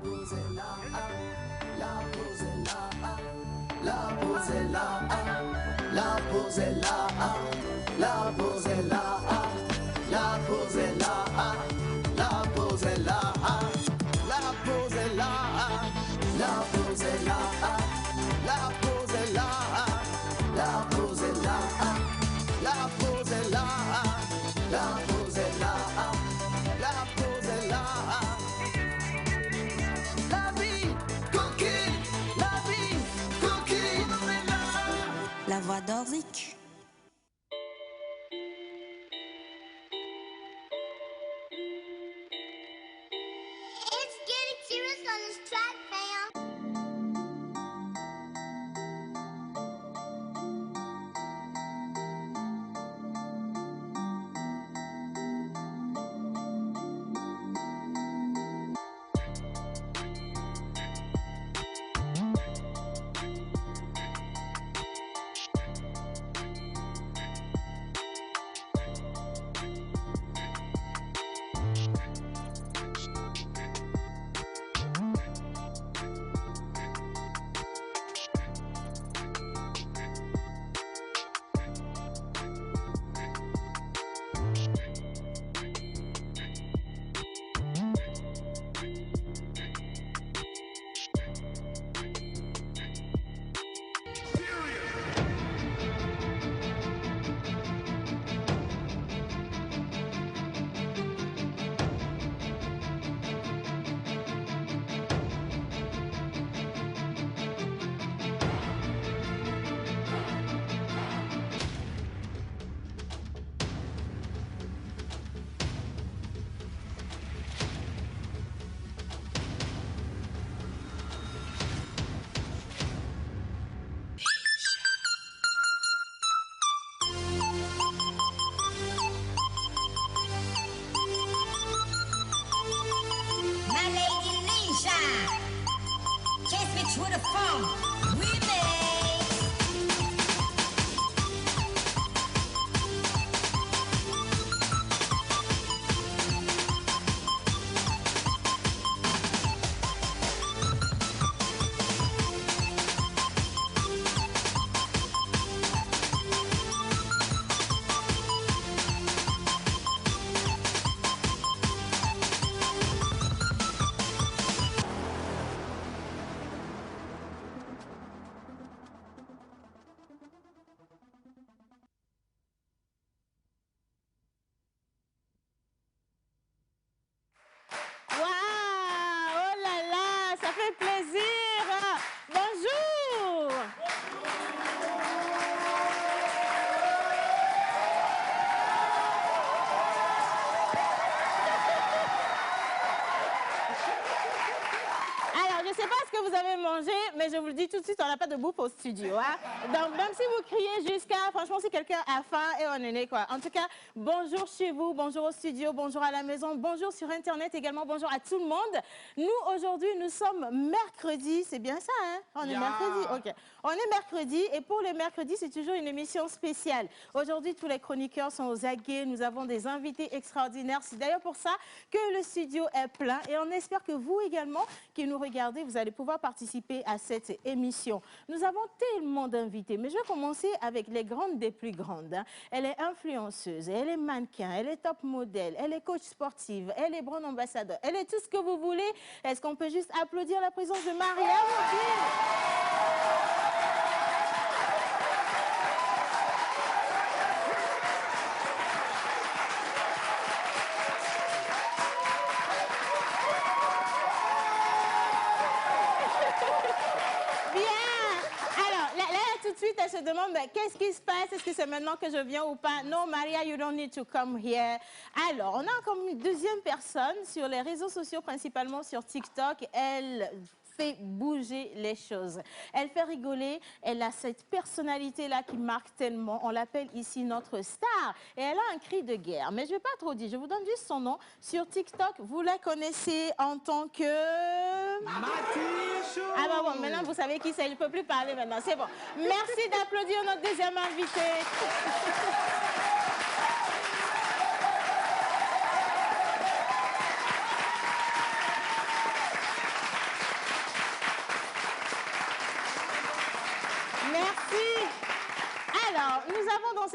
pause est là, la pause est là, la pause est là, la pause est là, la pause est là, la pause est là, la pause est là, la pause est là, la pause est là, la pause est là, la pause est là, la pause est là, la pause est là, la pause est là. La vie coquine, la vie coquine, La voix d'Orzik. It's getting serious on this track, fam. My lady Nisha, kiss me through the phone. We Waouh! Oh là là, ça fait plaisir! Bonjour! Alors, je ne sais pas ce que vous avez mangé, mais je vous le dis tout de suite, on n'a pas de bouffe au studio. Hein? Donc, même si vous criez jusqu'à, franchement, si quelqu'un a faim, et on est né, quoi. En tout cas, bonjour chez vous, bonjour au studio, bonjour à la maison, bonjour sur Internet également, bonjour à tout le monde. Nous, aujourd'hui, nous sommes mercredi, c'est bien ça, hein? On est mercredi, ok. On est mercredi, et pour les mercredis, c'est toujours une émission spéciale. Aujourd'hui, tous les chroniqueurs sont aux aguets, nous avons des invités extraordinaires. C'est d'ailleurs pour ça que le studio est plein, et on espère que vous également, qui nous regardez, vous allez pouvoir participer à cette émission. Nous avons tellement d'invités, mais je vais commencer avec les grandes des plus grandes. Hein. Elle est influenceuse, elle est mannequin, elle est top modèle, elle est coach sportive, elle est brand ambassadeur, elle est tout ce que vous voulez. Est-ce qu'on peut juste applaudir la présence de Maria tout de suite, elle se demande qu'est-ce qui se passe, est-ce que c'est maintenant que je viens ou pas? Non, Maria, you don't need to come here. Alors, on a comme une deuxième personne sur les réseaux sociaux, principalement sur TikTok. Elle fait bouger les choses. Elle fait rigoler, elle a cette personnalité-là qui marque tellement. On l'appelle ici notre star. Et elle a un cri de guerre. Mais je ne vais pas trop dire, je vous donne juste son nom. Sur TikTok, vous la connaissez en tant que... Mathieu. Ah bah bon, maintenant vous savez qui c'est, je ne peux plus parler maintenant, c'est bon. Merci d'applaudir notre deuxième invité.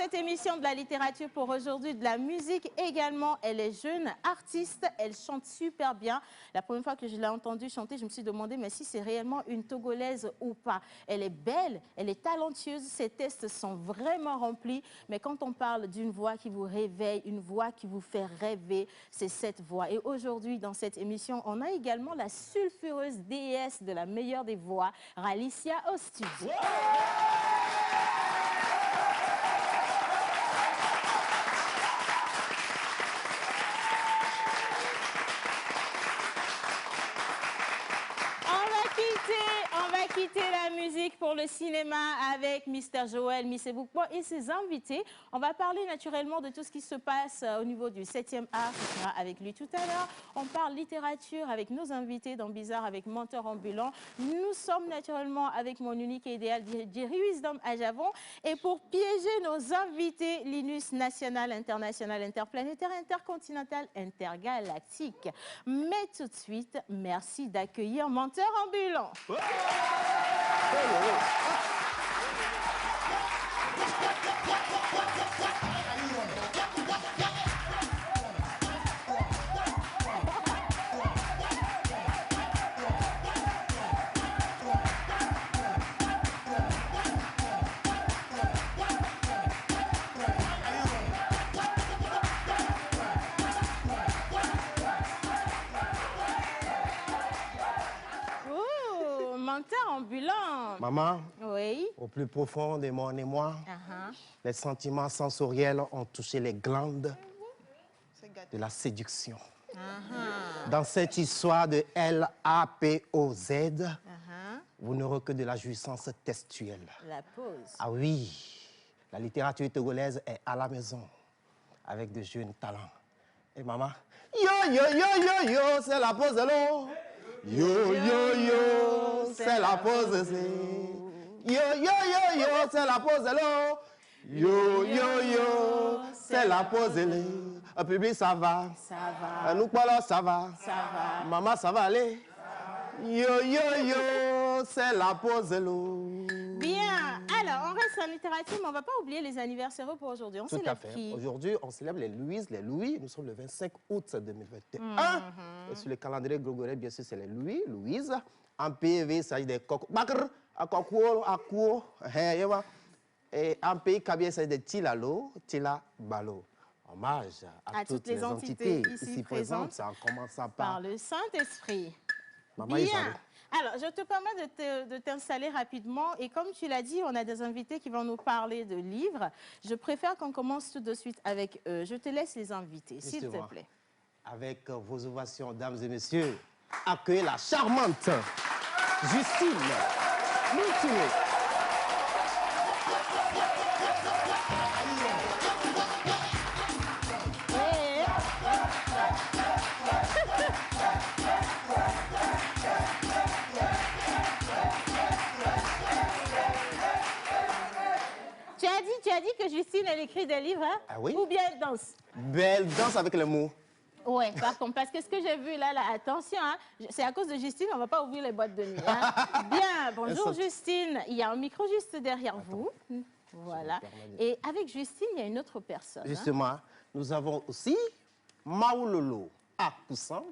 cette émission de la littérature pour aujourd'hui, de la musique également. Elle est jeune artiste, elle chante super bien. La première fois que je l'ai entendue chanter, je me suis demandé mais si c'est réellement une Togolaise ou pas. Elle est belle, elle est talentueuse, ses tests sont vraiment remplis. Mais quand on parle d'une voix qui vous réveille, une voix qui vous fait rêver, c'est cette voix. Et aujourd'hui, dans cette émission, on a également la sulfureuse déesse de la meilleure des voix, Ralicia au studio. On va quitter la musique pour le cinéma avec Mr. Joël Misseboukpo et ses invités. On va parler naturellement de tout ce qui se passe au niveau du 7e art. Ce sera avec lui tout à l'heure. On parle littérature avec nos invités dans Bizarre avec Menteur Ambulant. Nous sommes naturellement avec mon unique et idéal Jerry Wisdom à Javon. Et pour piéger nos invités, Linus national, international, interplanétaire, intercontinental, intergalactique. Mais tout de suite, merci d'accueillir Menteur Ambulant. Menteur ambulant. Maman, oui. Au plus profond de mon émoi, les sentiments sensoriels ont touché les glandes de la séduction. Dans cette histoire de L-A-P-O-Z, vous n'aurez que de la jouissance textuelle. La pause. Ah oui, la littérature togolaise est à la maison, avec de jeunes talents. Et maman, yo, yo, yo, yo, yo, c'est la pause de l'eau. Yo, yo, yo, c'est la pause. Yo, yo, yo, yo, c'est la pause de l'eau. Yo, yo, yo, c'est la pause de l'eau. Un public, ça va. Ça va. Nous, voilà, ça va. Ça va. Maman, ça va aller. Yo, yo, yo, c'est la pause de l'eau. Bien. Alors, on reste en littérature, mais on ne va pas oublier les anniversaires pour aujourd'hui. On Tout à fait. Qui? Aujourd'hui, on célèbre les Louises, les Louis. Nous sommes le 25 août 2021. Et sur le calendrier grégorien, bien sûr, c'est les Louis, Louise. En PV, ça s'agit des coq. Bakr, akoko, akou, et en pays kabien, ça s'agit des Tilalo, Tila Balo. Hommage à toutes les entités ici présentes, en commençant par le Saint-Esprit. Maman Bien. Isabelle. Alors, je te permets de t'installer rapidement. Et comme tu l'as dit, on a des invités qui vont nous parler de livres. Je préfère qu'on commence tout de suite avec eux. Je te laisse les inviter, s'il te plaît. Avec vos ovations, dames et messieurs, accueillez la charmante Justine Moutier. Tu as dit que Justine, elle écrit des livres, hein? Ah oui? Ou bien elle danse? Belle danse avec les mots. Oui, par contre, parce que ce que j'ai vu là, attention, hein, c'est à cause de Justine, on ne va pas ouvrir les boîtes de nuit. Hein. Bien, bonjour Justine. Il y a un micro juste derrière vous. Voilà. Et avec Justine, il y a une autre personne. Justement, nous avons aussi Maoulolo à Poussin,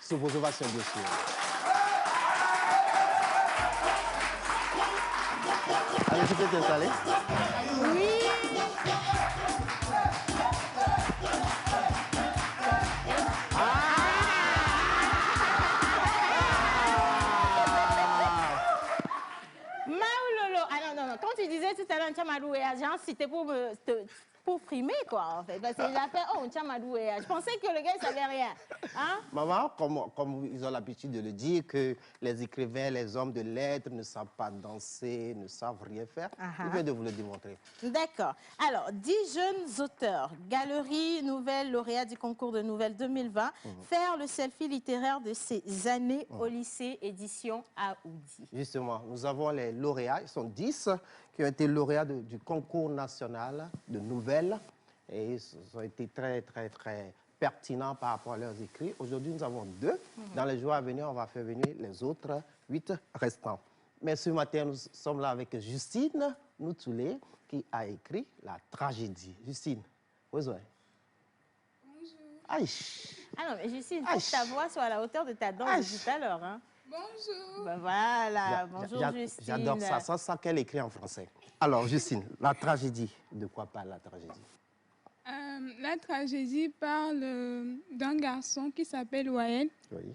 sur vos ovations, bien sûr. Allez, tu peux t'installer? Oui. Maoulolo. Ah non, quand tu disais tout à l'heure, Tchamadou et Agence, c'était pour frimer, quoi, en fait. Parce qu'il a fait, oh, Tchamadou et Agence. Je pensais que le gars, il savait rien. Hein? Maman, comme ils ont l'habitude de le dire, que les écrivains, les hommes de lettres ne savent pas danser, ne savent rien faire, il vient de vous le démontrer. D'accord. Alors, 10 jeunes auteurs, galerie nouvelle lauréat du concours de nouvelles 2020, faire le selfie littéraire de ces années au lycée édition Aoudi. Justement, nous avons les lauréats, ils sont 10 qui ont été lauréats du concours national de nouvelles et ils ont été très, très, très pertinents par rapport à leurs écrits. Aujourd'hui, nous avons 2. Dans les jours à venir, on va faire venir les autres 8 restants. Mais ce matin, nous sommes là avec Justine Noutoulé, qui a écrit La tragédie. Justine, où est-ce? Bonjour. Aïe. Ah non, mais Justine, il faut que ta voix soit à la hauteur de ta danse de tout à l'heure. Hein. Bonjour. Ben voilà, bonjour Justine. J'adore ça, ça qu'elle écrit en français. Alors, Justine, la tragédie, de quoi parle la tragédie? La tragédie parle d'un garçon qui s'appelle Wael. Oui.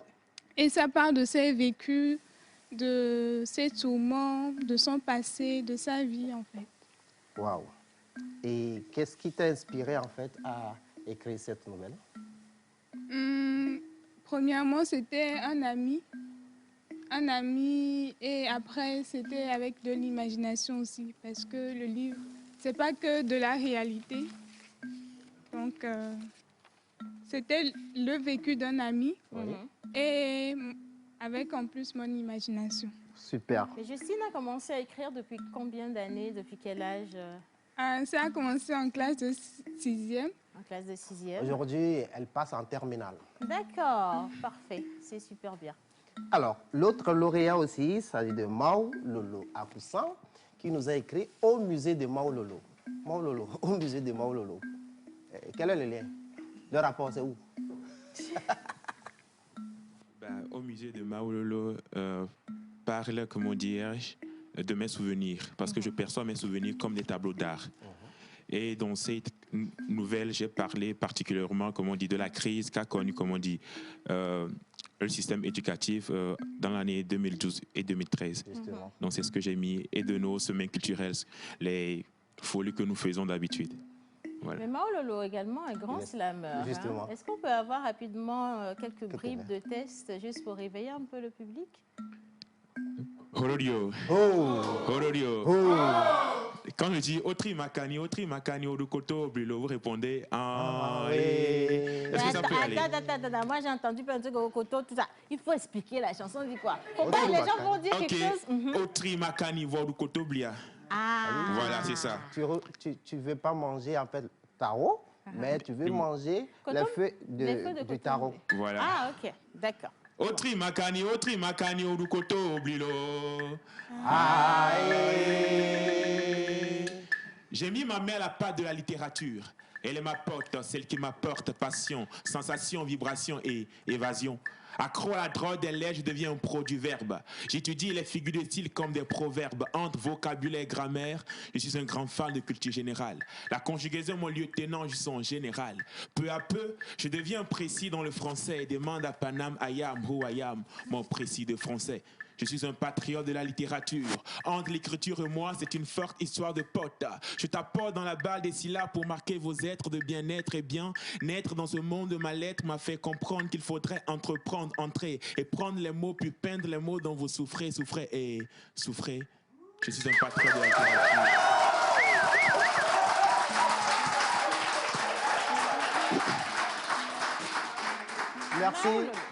Et ça parle de ses vécus, de ses tourments, de son passé, de sa vie en fait. Waouh. Et qu'est-ce qui t'a inspiré en fait à écrire cette nouvelle? Premièrement, c'était un ami. Un ami et après, c'était avec de l'imagination aussi. Parce que le livre, c'est pas que de la réalité. Donc, c'était le vécu d'un ami et avec en plus mon imagination. Super. Et Justine a commencé à écrire depuis combien d'années, depuis quel âge? Ça a commencé en classe de 6e. En classe de 6e. Aujourd'hui, elle passe en terminale. D'accord, parfait, c'est super bien. Alors, l'autre lauréat aussi, il s'agit de Mao Lolo Akoussan, qui nous a écrit Au musée de Mao Lolo. Mao Lolo, au musée de Mao Lolo. Quel est le lien? Le rapport, c'est où? Au musée de Mao Lolo parle, comment dirais-je, de mes souvenirs, parce que je perçois mes souvenirs comme des tableaux d'art. Et dans cette nouvelle, j'ai parlé particulièrement, comme on dit, de la crise qu'a connue, comme on dit, le système éducatif dans l'année 2012 et 2013. Donc c'est ce que j'ai mis, et de nos semaines culturelles, les folies que nous faisons d'habitude. Voilà. Mais Mao Lolo également un grand slameur. Hein. Est-ce qu'on peut avoir rapidement quelques bribes de tests juste pour réveiller un peu le public? Hororio. Hororio. Quand je dis Otri Makani, Odukoto, Brilo, vous répondez Est-ce que ça peut aller? Attends, moi j'ai entendu plein de trucs au coteau, tout ça. Il faut expliquer la chanson, dit quoi? Faut pas, les gens vont dire quelque chose. Otri Makani, Odukoto, Blia. Voilà, c'est ça. Tu veux pas manger en fait taro, mais tu veux manger les feuilles du taro. Voilà. Ah, ok, d'accord. Otri Makani, Odukoto, Blilo. J'ai mis ma main à la pâte de la littérature. Elle est ma pote, celle qui m'apporte passion, sensation, vibration et évasion. Accro à la drogue des lettres, je deviens un pro du verbe. J'étudie les figures de style comme des proverbes. Entre vocabulaire et grammaire, je suis un grand fan de culture générale. La conjugaison, mon lieutenant, je suis en général. Peu à peu, je deviens précis dans le français et demande à Panam, Ayam, who I am, mon précis de français. Je suis un patriote de la littérature. Entre l'écriture et moi, c'est une forte histoire de potes. Je t'apporte dans la balle des syllabes pour marquer vos êtres de bien-être et bien. Naître dans ce monde de ma lettre m'a fait comprendre qu'il faudrait entreprendre, entrer et prendre les mots, puis peindre les mots dont vous souffrez, souffrez et souffrez. Je suis un patriote de la littérature.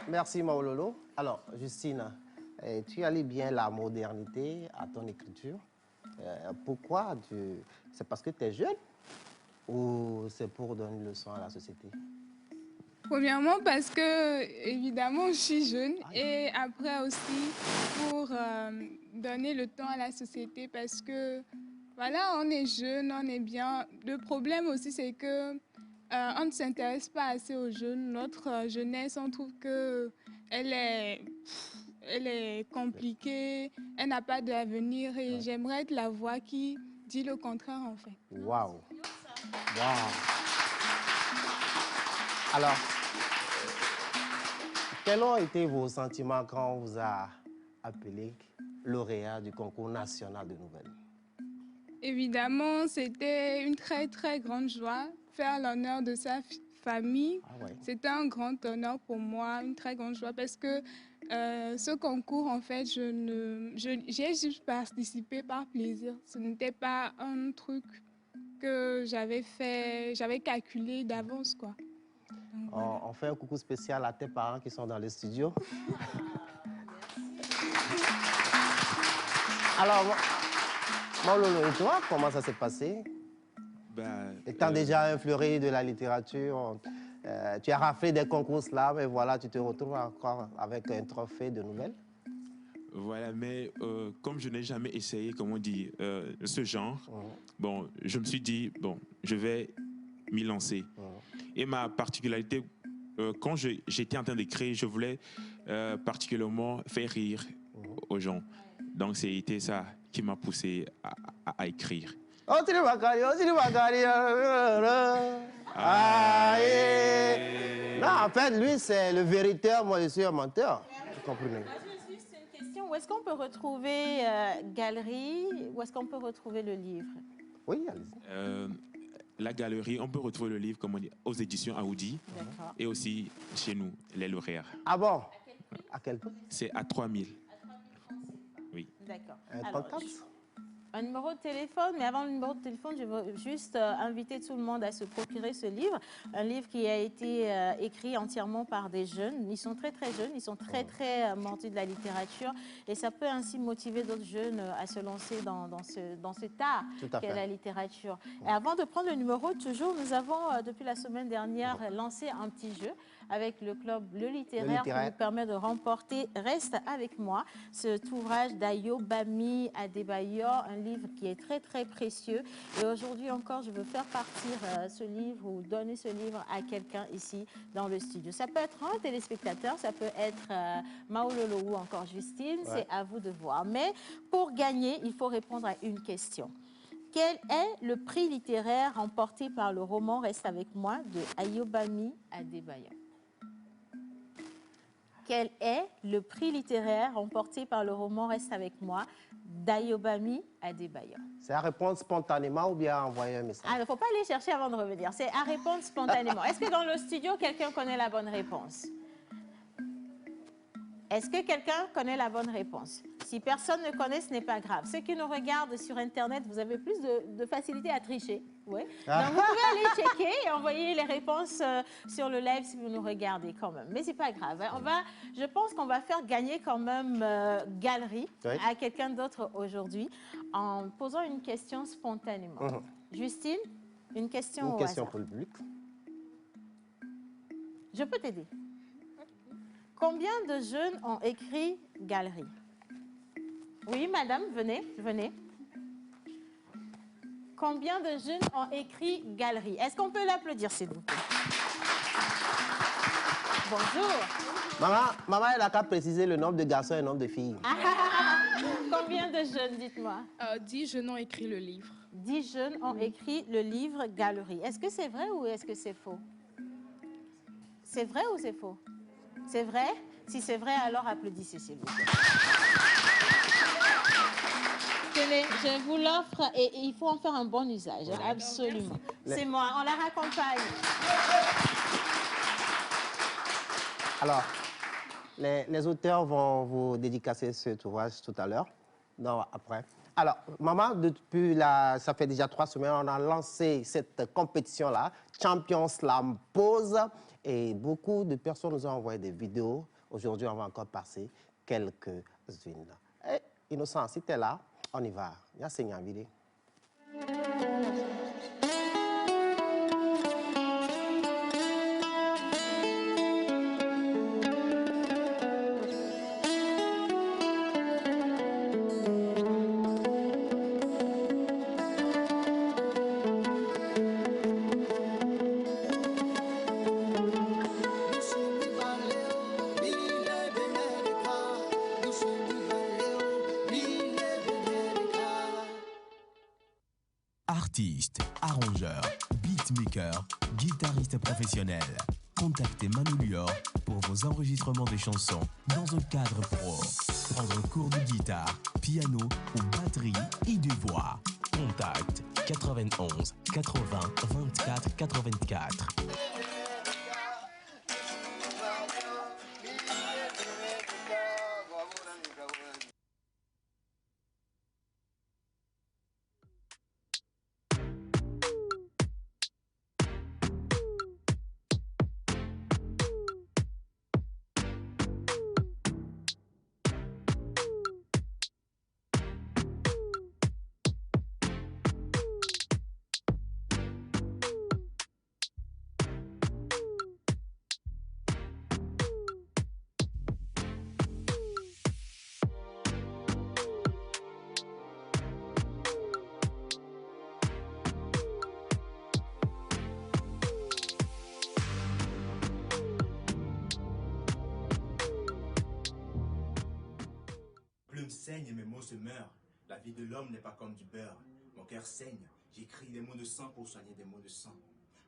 Merci Maololo. Alors, Justine, tu allies bien la modernité à ton écriture. Pourquoi? C'est parce que tu es jeune ou c'est pour donner une leçon à la société? Premièrement parce que, évidemment, je suis jeune et après aussi pour donner le temps à la société parce que, voilà, on est jeune, on est bien. Le problème aussi, c'est que on ne s'intéresse pas assez aux jeunes. Notre jeunesse, on trouve qu'elle est compliquée, elle n'a pas d'avenir et j'aimerais être la voix qui dit le contraire en fait. Waouh! Alors, quels ont été vos sentiments quand on vous a appelé lauréat du concours national de nouvelles? Évidemment, c'était une très très grande joie. Faire l'honneur de sa famille, c'était un grand honneur pour moi, une très grande joie parce que ce concours, en fait, j'ai juste participé par plaisir. Ce n'était pas un truc que j'avais calculé d'avance, quoi. Donc, voilà. On fait un coucou spécial à tes parents qui sont dans le studio. Alors, Maololo, et toi, comment ça s'est passé? Étant déjà un fleuri de la littérature, tu as raflé des concours slam et voilà, tu te retrouves encore avec un trophée de nouvelles. Voilà, mais comme je n'ai jamais essayé, comment on dit, ce genre, bon, je me suis dit, bon, je vais m'y lancer. Et ma particularité, quand j'étais en train d'écrire, je voulais particulièrement faire rire aux gens. Donc, c'était ça qui m'a poussé à écrire. Oh, Sidi Bakari, oh, Sidi Bakari. Non, en fait, lui, c'est le vériteur, moi, je suis un menteur. Vous comprenez? Juste une question. Où est-ce qu'on peut retrouver Galerie? Où est-ce qu'on peut retrouver le livre? Oui, allez-y. La galerie, on peut retrouver le livre, comme on dit, aux éditions Aoudi et aussi chez nous, les lauréats. Ah bon? À quel prix? C'est à 3000. Oui. D'accord. Un contact? Un numéro de téléphone, mais avant le numéro de téléphone, je veux juste inviter tout le monde à se procurer ce livre. Un livre qui a été écrit entièrement par des jeunes. Ils sont très très jeunes, ils sont très mordus de la littérature et ça peut ainsi motiver d'autres jeunes à se lancer dans cet art qu'est la littérature. Et avant de prendre le numéro, toujours, nous avons depuis la semaine dernière lancé un petit jeu avec le club Le Littéraire qui nous permet de remporter Reste avec moi, cet ouvrage d'Ayobami Adebayor, un livre qui est très très précieux. Et aujourd'hui encore, je veux faire partir ce livre ou donner ce livre à quelqu'un ici dans le studio. Ça peut être un téléspectateur, ça peut être Maololo ou encore Justine, c'est à vous de voir. Mais pour gagner, il faut répondre à une question. Quel est le prix littéraire remporté par le roman Reste avec moi de Ayobami Adebayor? Quel est le prix littéraire remporté par le roman Reste avec moi d'Ayobami Adebayor? C'est à répondre spontanément ou bien envoyer un message? Ah, il ne faut pas aller chercher avant de revenir. C'est à répondre spontanément. Est-ce que dans le studio, quelqu'un connaît la bonne réponse? Est-ce que quelqu'un connaît la bonne réponse? Si personne ne connaît, ce n'est pas grave. Ceux qui nous regardent sur Internet, vous avez plus de facilité à tricher. Oui. Donc, vous pouvez aller checker et envoyer les réponses sur le live si vous nous regardez quand même. Mais ce n'est pas grave. Hein. Je pense qu'on va faire gagner quand même Galerie à quelqu'un d'autre aujourd'hui en posant une question spontanément. Justine, une question au hasard. Pour le public. Je peux t'aider. Combien de jeunes ont écrit Galerie? Oui, madame, venez. Combien de jeunes ont écrit Galerie? Est-ce qu'on peut l'applaudir, s'il vous plaît? Bonjour. Maman, elle a qu'à préciser le nombre de garçons et le nombre de filles. Combien de jeunes, dites-moi? 10 jeunes ont écrit le livre. 10 jeunes ont écrit le livre Galerie. Est-ce que c'est vrai ou est-ce que c'est faux? C'est vrai ou c'est faux? C'est vrai? Si c'est vrai, alors applaudissez, s'il vous plaît. Tenez, je vous l'offre et il faut en faire un bon usage, absolument. C'est moi, on la raccompagne. Alors, les auteurs vont vous dédicacer cet ouvrage tout à l'heure, non, après. Alors, maman, ça fait déjà 3 semaines, on a lancé cette compétition-là, Champion Slam Pose, et beaucoup de personnes nous ont envoyé des vidéos. Aujourd'hui, on va encore passer quelques-unes. Innocent, si tu es là, on y va. Il y a Seigneur vidéo. Artiste, arrangeur, beatmaker, guitariste professionnel. Contactez Manu Lior pour vos enregistrements de chansons dans un cadre pro. Prendre un cours de guitare, piano ou batterie et de voix. Contact 91 80 24 84. plume saigne et mes mots se meurent. La vie de l'homme n'est pas comme du beurre. Mon cœur saigne. J'écris des mots de sang pour soigner des mots de sang.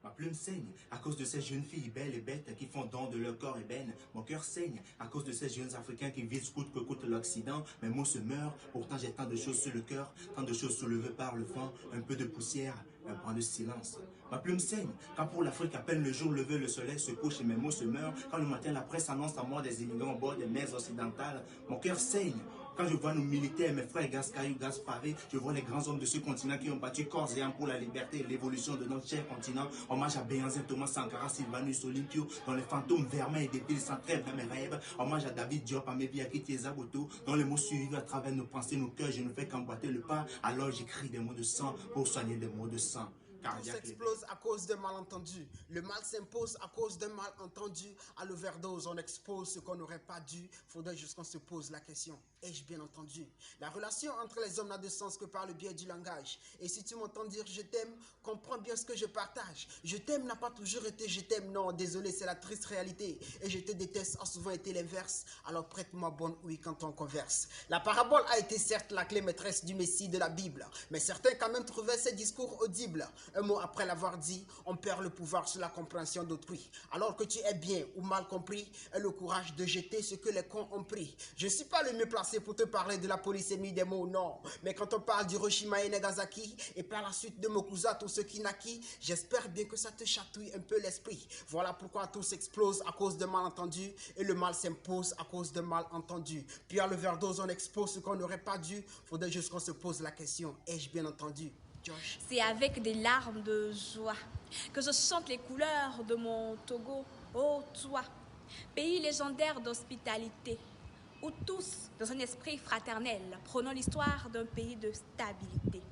Ma plume saigne à cause de ces jeunes filles belles et bêtes qui font don de leur corps ébène. Mon cœur saigne à cause de ces jeunes Africains qui visent coûte que coûte l'Occident. Mes mots se meurent, pourtant j'ai tant de choses sur le cœur, tant de choses soulevées par le vent, un peu de poussière, un point de silence. Ma plume saigne quand pour l'Afrique à peine le jour levé, le soleil se couche et mes mots se meurent. Quand le matin la presse annonce la mort des immigrants au bord des mers occidentales, mon cœur saigne. Quand je vois nos militaires, mes frères gaz cailloux, gaz pavés, je vois les grands hommes de ce continent qui ont battu corps et âme pour la liberté et l'évolution de notre cher continent. Hommage à Béhanzin, Thomas Sankara, Sylvanus Olympio, dans les fantômes vermeils et dépiles sans trêve dans mes rêves. Hommage à David Diop, à Mebi Akiti et Zaboto, dont les mots suivent à travers nos pensées, nos cœurs. Je ne fais qu'emboîter le pas, alors j'écris des mots de sang pour soigner des mots de sang. Tout s'explose à cause de malentendus. Le mal s'impose à cause d'un malentendu. À l'overdose, on expose ce qu'on n'aurait pas dû. Faudrait juste qu'on se pose la question. Ai-je bien entendu? La relation entre les hommes n'a de sens que par le biais du langage. Et si tu m'entends dire je t'aime, comprends bien ce que je partage. Je t'aime n'a pas toujours été je t'aime. Non, désolé, c'est la triste réalité. Et je te déteste a souvent été l'inverse. Alors prête-moi bonne ouïe quand on converse. La parabole a été certes la clé maîtresse du Messie de la Bible. Mais certains quand même trouvaient ces discours audibles. Un mot après l'avoir dit, on perd le pouvoir sur la compréhension d'autrui. Alors que tu es bien ou mal compris, aie le courage de jeter ce que les cons ont pris. Je ne suis pas le mieux placé pour te parler de la polysémie des mots, non. Mais quand on parle d'Hiroshima et Nagasaki, et par la suite de Mokusa, tout ce qui naquit, j'espère bien que ça te chatouille un peu l'esprit. Voilà pourquoi tout s'explose à cause de malentendus, et le mal s'impose à cause de malentendus. Puis à l'overdose, on expose ce qu'on n'aurait pas dû. Faudrait juste qu'on se pose la question, ai-je bien entendu? C'est avec des larmes de joie que je chante les couleurs de mon Togo, ô toi, pays légendaire d'hospitalité, où tous, dans un esprit fraternel, prônons l'histoire d'un pays de stabilité.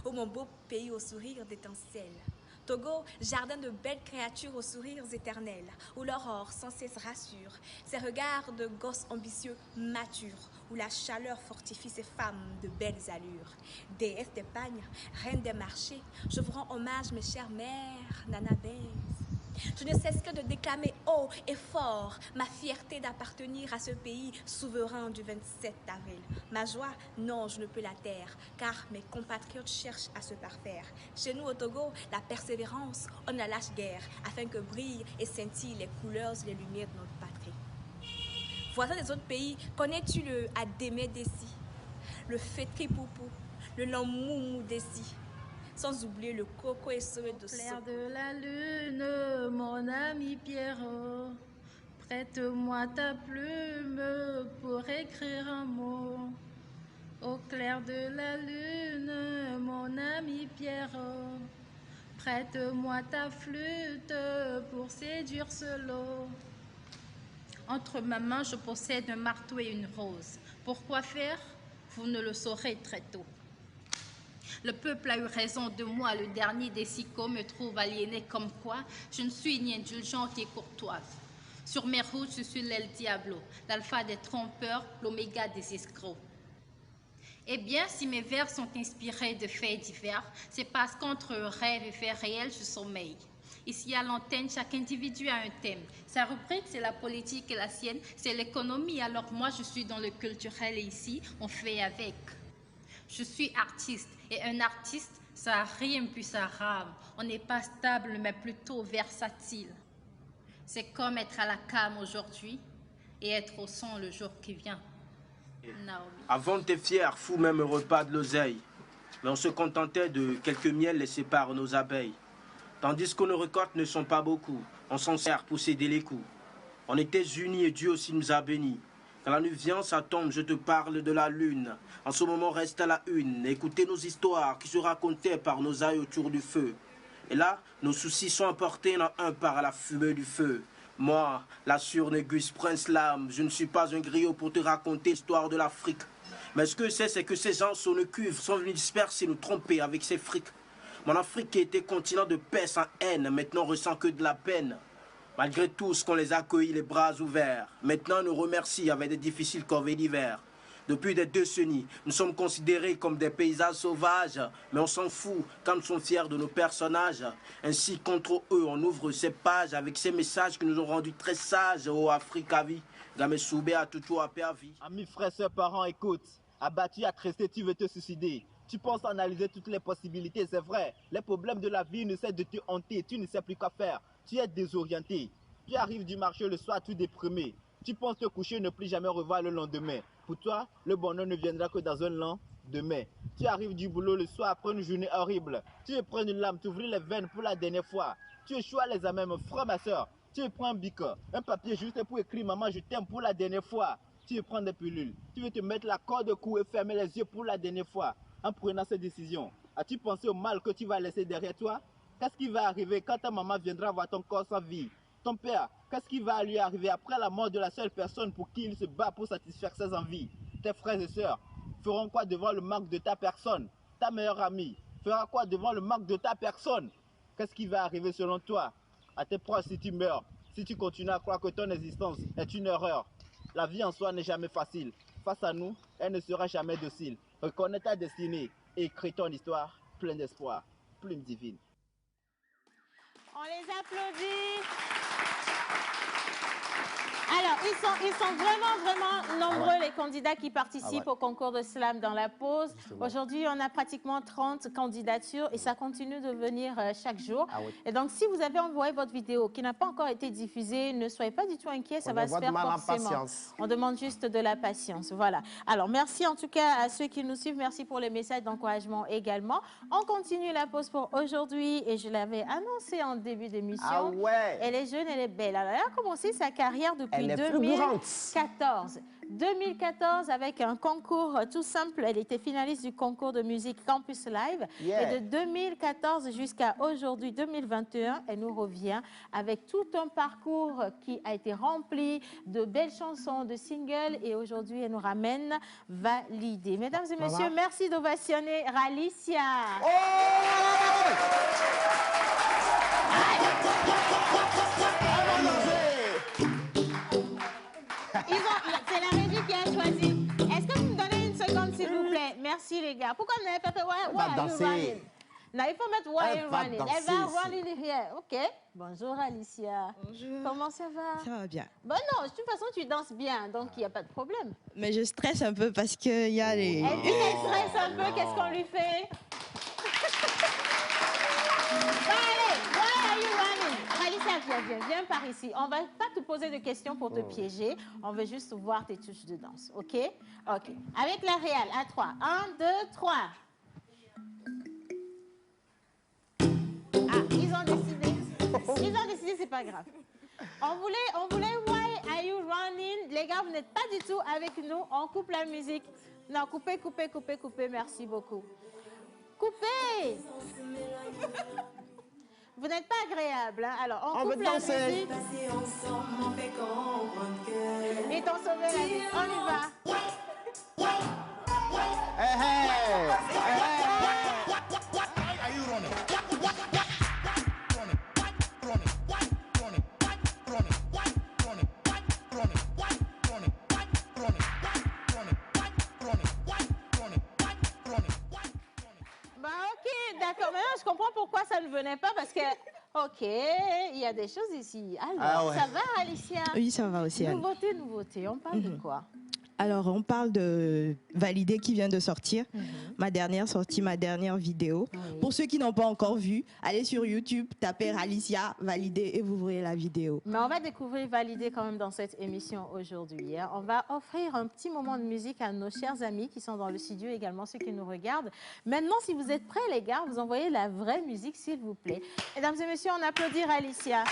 Ô mon beau pays au sourire d'étincelles, Togo, jardin de belles créatures aux sourires éternels, où l'aurore sans cesse rassure, ses regards de gosses ambitieux maturent, où la chaleur fortifie ces femmes de belles allures. Déesse des pagnes, reine des marchés, je vous rends hommage, mes chères mères, nanabès. Je ne cesse que de déclamer haut et fort ma fierté d'appartenir à ce pays souverain du 27 avril. Ma joie, non, je ne peux la taire, car mes compatriotes cherchent à se parfaire. Chez nous au Togo, la persévérance, on ne la lâche guère, afin que brillent et scintillent les couleurs et les lumières de notre patrie. Voisin des autres pays, connais-tu le Adémé Dessi, le Fétri Poupou, le Lamoumou Dessi, sans oublier le coco et soleil de clair de la lune, mon ami Pierrot, prête-moi ta plume pour écrire un mot. Au clair de la lune, mon ami Pierrot, prête-moi ta flûte pour séduire ce lot. Entre ma main, je possède un marteau et une rose. Pourquoi faire? Vous ne le saurez très tôt. Le peuple a eu raison de moi, le dernier des sicots me trouve aliéné comme quoi je ne suis ni indulgente ni courtoise. Sur mes routes, je suis l'El Diablo, l'alpha des trompeurs, l'oméga des escrocs. Eh bien, si mes vers sont inspirés de faits divers, c'est parce qu'entre rêve et faits réels, je sommeille. Ici à l'antenne, chaque individu a un thème. Sa rubrique, c'est la politique et la sienne, c'est l'économie. Alors moi, je suis dans le culturel et ici, on fait avec. Je suis artiste et un artiste, ça rime puis ça rame. On n'est pas stable, mais plutôt versatile. C'est comme être à la came aujourd'hui et être au son le jour qui vient. Naomi. Avant, t'es fier, fou même repas de l'oseille. Mais on se contentait de quelques miels laissés par nos abeilles. Tandis que nos récoltes ne sont pas beaucoup, on s'en sert pour céder les coups. On était unis et Dieu aussi nous a bénis. Quand la nuit vient, ça tombe, je te parle de la lune. En ce moment, reste à la une. Écoutez nos histoires qui se racontaient par nos aïeux autour du feu. Et là, nos soucis sont emportés dans un par la fumée du feu. Moi, la surnégus Prince Lam, je ne suis pas un griot pour te raconter l'histoire de l'Afrique. Mais ce que c'est que ces gens sur le cuivre sont venus disperser et nous tromper avec ces frics. Mon Afrique qui était continent de paix sans haine, maintenant ressent que de la peine. Malgré tout ce qu'on les a accueillis les bras ouverts, maintenant on nous remercie avec des difficiles corvées d'hiver. Depuis des décennies, nous sommes considérés comme des paysages sauvages, mais on s'en fout quand nous sommes fiers de nos personnages. Ainsi, contre eux, on ouvre ces pages avec ces messages qui nous ont rendus très sages. Oh, Afrique à vie, Game Soubé à tout à vie. Amis, frères, sœurs, parents, écoute. Abattu, agressé, tu veux te suicider. Tu penses analyser toutes les possibilités, c'est vrai. Les problèmes de la vie ne cessent de te hanter. Tu ne sais plus quoi faire. Tu es désorienté. Tu arrives du marché le soir tout déprimé. Tu penses te coucher et ne plus jamais revoir le lendemain. Pour toi, le bonheur ne viendra que dans un lendemain. Tu arrives du boulot le soir après une journée horrible. Tu veux prendre une lame, t'ouvrir les veines pour la dernière fois. Tu échoues à l'examen, mon frère, ma soeur. Tu veux prendre un bic, un papier juste pour écrire maman je t'aime pour la dernière fois. Tu veux prendre des pilules. Tu veux te mettre la corde au cou et fermer les yeux pour la dernière fois. En prenant cette décision, as-tu pensé au mal que tu vas laisser derrière toi? Qu'est-ce qui va arriver quand ta maman viendra voir ton corps sans vie? Ton père, qu'est-ce qui va lui arriver après la mort de la seule personne pour qui il se bat pour satisfaire ses envies? Tes frères et sœurs feront quoi devant le manque de ta personne? Ta meilleure amie fera quoi devant le manque de ta personne? Qu'est-ce qui va arriver selon toi à tes proches si tu meurs? Si tu continues à croire que ton existence est une erreur? La vie en soi n'est jamais facile. Face à nous, elle ne sera jamais docile. Reconnais ta destinée et écris ton histoire pleine d'espoir, plume divine. On les applaudit. Alors, ils sont vraiment nombreux, les candidats qui participent au concours de slam dans la pause. Aujourd'hui, on a pratiquement 30 candidatures et ça continue de venir chaque jour. Et donc, si vous avez envoyé votre vidéo qui n'a pas encore été diffusée, ne soyez pas du tout inquiets, ça va se faire forcément. On demande juste de la patience. Voilà. Alors, merci en tout cas à ceux qui nous suivent. Merci pour les messages d'encouragement également. On continue la pause pour aujourd'hui et je l'avais annoncé en début d'émission. Elle est jeune, elle est belle. Alors, elle a commencé sa carrière depuis 2014. 2014, avec un concours tout simple, elle était finaliste du concours de musique Campus Live. Et de 2014 jusqu'à aujourd'hui, 2021, elle nous revient avec tout un parcours qui a été rempli de belles chansons, de singles. Et aujourd'hui, elle nous ramène Validé. Mesdames et messieurs, merci d'ovationner Ralicia. C'est la régie qui a choisi. Est-ce que vous me donnez une seconde, s'il vous plaît? Merci, les gars. Pourquoi vous n'avez pas fait Why are you running? Non, il faut mettre Why are you running. Elle va running here. OK. Bonjour, Alicia. Bonjour. Comment ça va? Ça va bien. Bon, non, de toute façon, tu danses bien, donc il n'y a pas de problème. Mais je stresse un peu parce qu'il y a les... Elle dit qu'elle stresse un peu. Qu'est-ce qu'on lui fait? Allez, why are you running? Alicia, viens par ici. On ne va pas te poser de questions pour te piéger. On veut juste voir tes touches de danse, OK? OK. Avec la réal, à 3. 1, 2, 3. Ah, ils ont décidé. Ils ont décidé, c'est pas grave. On voulait Why are you running? Les gars, vous n'êtes pas du tout avec nous. On coupe la musique. Non, coupez. Merci beaucoup. Coupez. Vous n'êtes pas agréable, hein? Alors, on coupe la musique. Ils t'ont sauvé la vie. On y va. Are you running? Bah ok, d'accord. Maintenant, je comprends pourquoi ça ne venait pas parce que, ok, il y a des choses ici. Alors, ça va, Alicia? Oui, ça va aussi. Nouveauté. On parle de quoi? Alors, on parle de Validé qui vient de sortir. Ma dernière vidéo. Pour ceux qui n'ont pas encore vu, allez sur YouTube, tapez Alicia Validé et vous verrez la vidéo. Mais on va découvrir Validé quand même dans cette émission aujourd'hui. Hein. On va offrir un petit moment de musique à nos chers amis qui sont dans le studio, également ceux qui nous regardent. Maintenant, si vous êtes prêts, les gars, vous envoyez la vraie musique, s'il vous plaît. Mesdames et messieurs, on applaudit Alicia.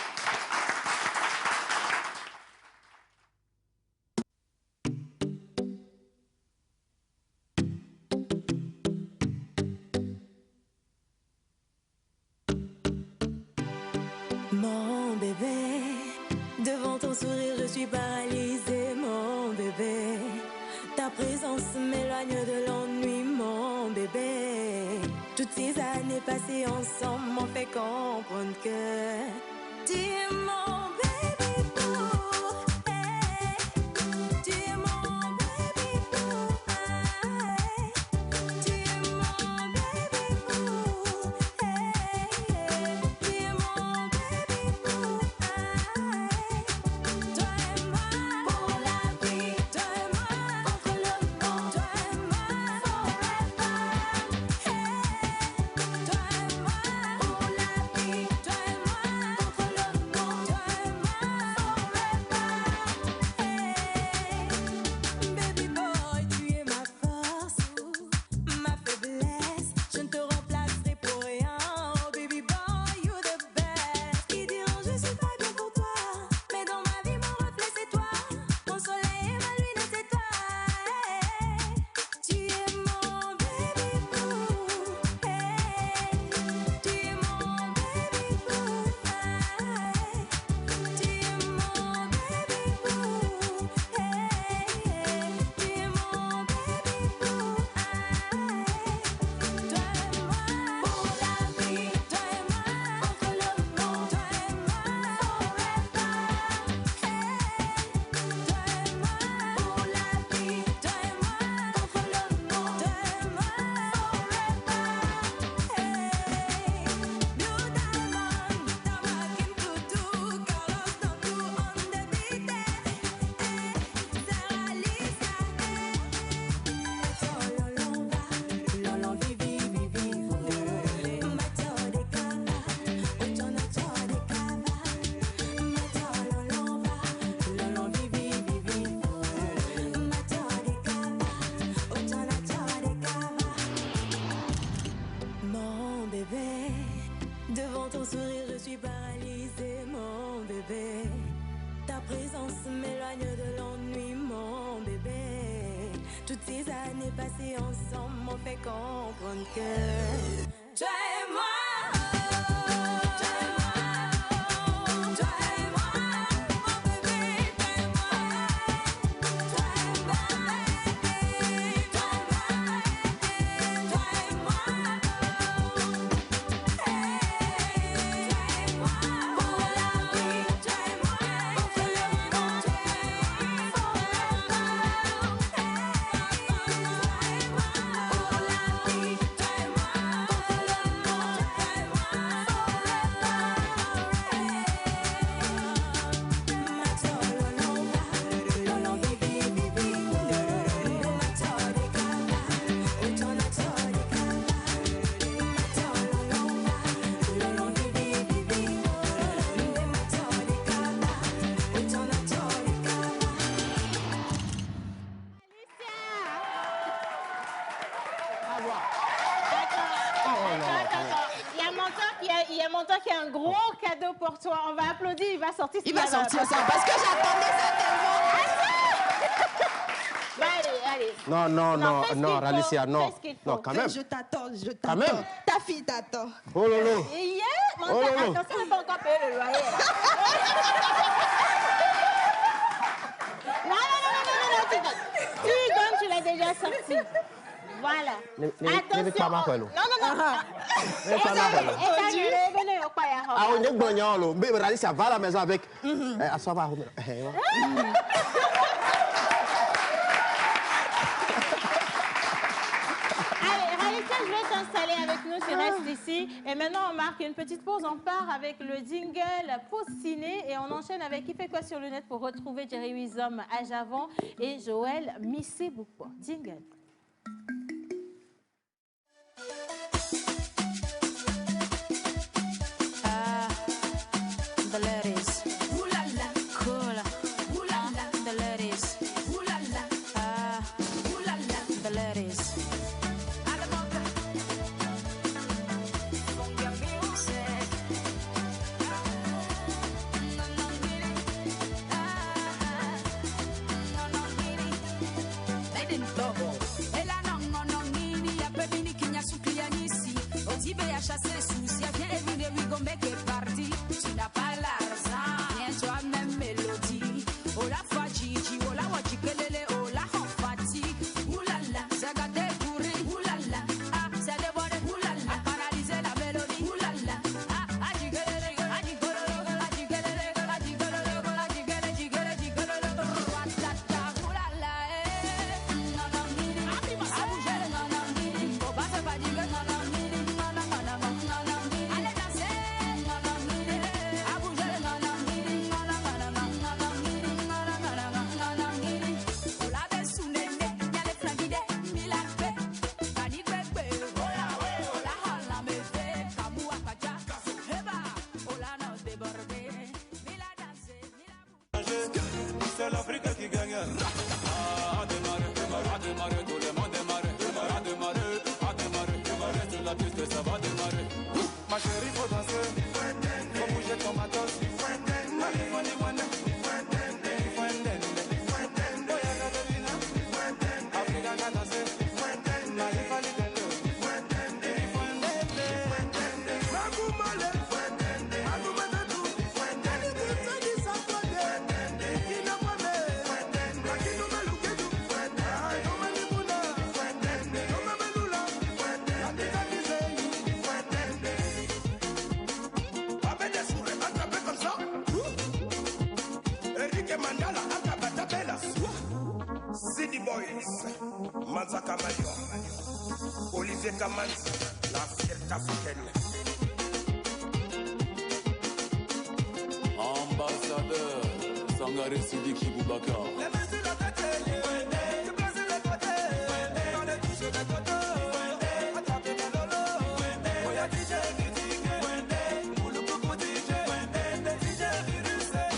Mon bébé, devant ton sourire je suis paralysée, mon bébé. Ta présence m'éloigne de l'ennui, mon bébé. Toutes ces années passées ensemble m'ont fait comprendre que tu es mon baby boo. Hey. Tu es mon baby boo. Hey. Tu es mon baby boo. Hey. Tu es mon baby boo. Hey. Toi et moi pour la vie. Toi et moi contre le monde. Toi et moi Toutes ces années passées ensemble m'ont fait comprendre que toi et moi. Il y a mon temps qui a un gros cadeau pour toi. On va applaudir, il va sortir. Il va sortir ça parce que j'attendais ça tellement. Bah, allez. Non, Ralicia, non. Non, quand même. Je t'attends, Quand même. Ta fille t'attend. Oh lolo. Attention, on n'a pas encore payé le loyer. Non, tu donnes, tu l'as déjà sorti. Voilà. Attention. Non. Ralicia, va à la maison avec. Je vais t'installer avec nous, tu restes ici. Et maintenant, on marque une petite pause. On part avec le jingle Pause Ciné et on enchaîne avec Qui fait quoi sur le net pour retrouver Jerry Wizom à Javon et Joël Missé Boukwa. Jingle. The ladies. Ooh la la. Cool. Ooh la la. The ladies. Ooh la la. Ooh la la. The ladies. Chasser souci, viens évidemment, we gon' make it party. Tu n'as pas l'argent, viens toi-même mélodie. Oh la fatigue, oh la wajikelele, oh la fatigue. Oulala, c'est gâté pourri. Oulala, ah c'est déboré. Oulala, à paralyser la mélodie. Oulala, ah ajikelele, ajikelele, ajikelele, ajikelele, ajikelele, ajikelele, ajikelele. Ratata, oulala, non non mini, ah bouger non non mini, faut pas se fatiguer non non mini. C'est l'Afrique qui gagne. À démarrer, tout le monde démarrer, sur la piste, ça va démarrer. Ma chérie, faut danser, faut bouger ton matos. City Boys, Manzaka Mayo, Olivier Kamans, la fierté africaine. Ambassadeur, Sangare Sidiki Boubacar.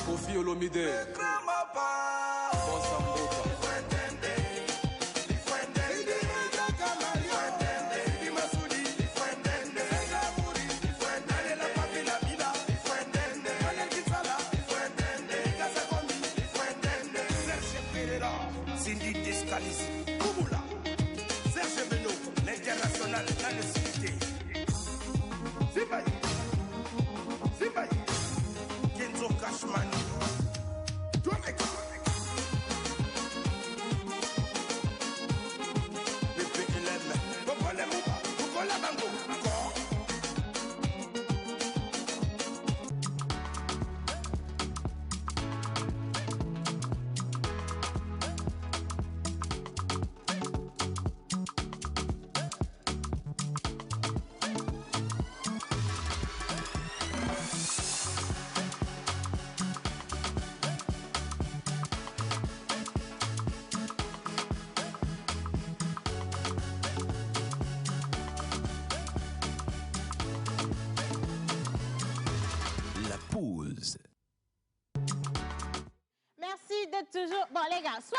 Kofi Olomide. êtes toujours... Bon, les gars, soit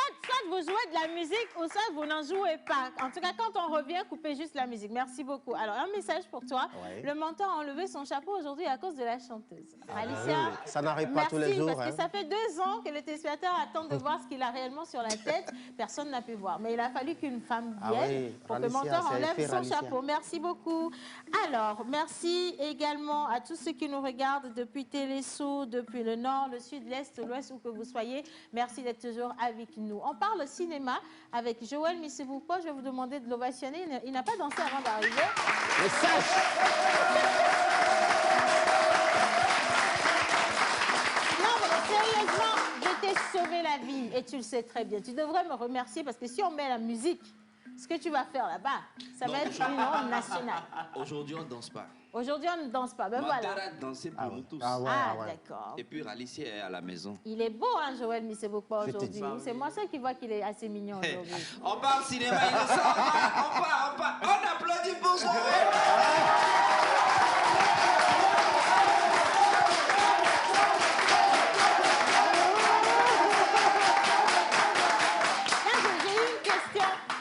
vous jouez de la musique ou soit vous n'en jouez pas. En tout cas, quand on revient, coupez juste la musique. Merci beaucoup. Alors, un message pour toi. Ouais. Le mentor a enlevé son chapeau aujourd'hui à cause de la chanteuse. Alicia, oui, ça n'arrive pas tous les jours. Parce que ça fait 2 ans que les téléspectateurs attendent de voir ce qu'il a réellement sur la tête. Personne n'a pu voir. Mais il a fallu qu'une femme vienne pour que le mentor enlève son chapeau. Merci beaucoup. Alors, merci également à tous ceux qui nous regardent depuis Téléso, depuis le nord, le sud, l'est, l'ouest, où que vous soyez. Merci d'être toujours avec nous. On parle cinéma avec Joël Missebouko. Je vais vous demander de l'ovationner. Il n'a pas dansé avant d'arriver. Le sèche. Non, mais sérieusement, je t'ai sauvé la vie et tu le sais très bien. Tu devrais me remercier parce que si on met la musique, ce que tu vas faire là-bas, ça va être une honte nationale. Aujourd'hui, on ne danse pas. Aujourd'hui, on ne danse pas. Ben voilà. a dansé pour nous tous. D'accord. Et puis, Alicia est à la maison. Il est beau, hein, Joël Missebouko, aujourd'hui. C'est moi seul qui vois qu'il est assez mignon aujourd'hui. On parle cinéma, il le sort. On part. On applaudit pour Joël.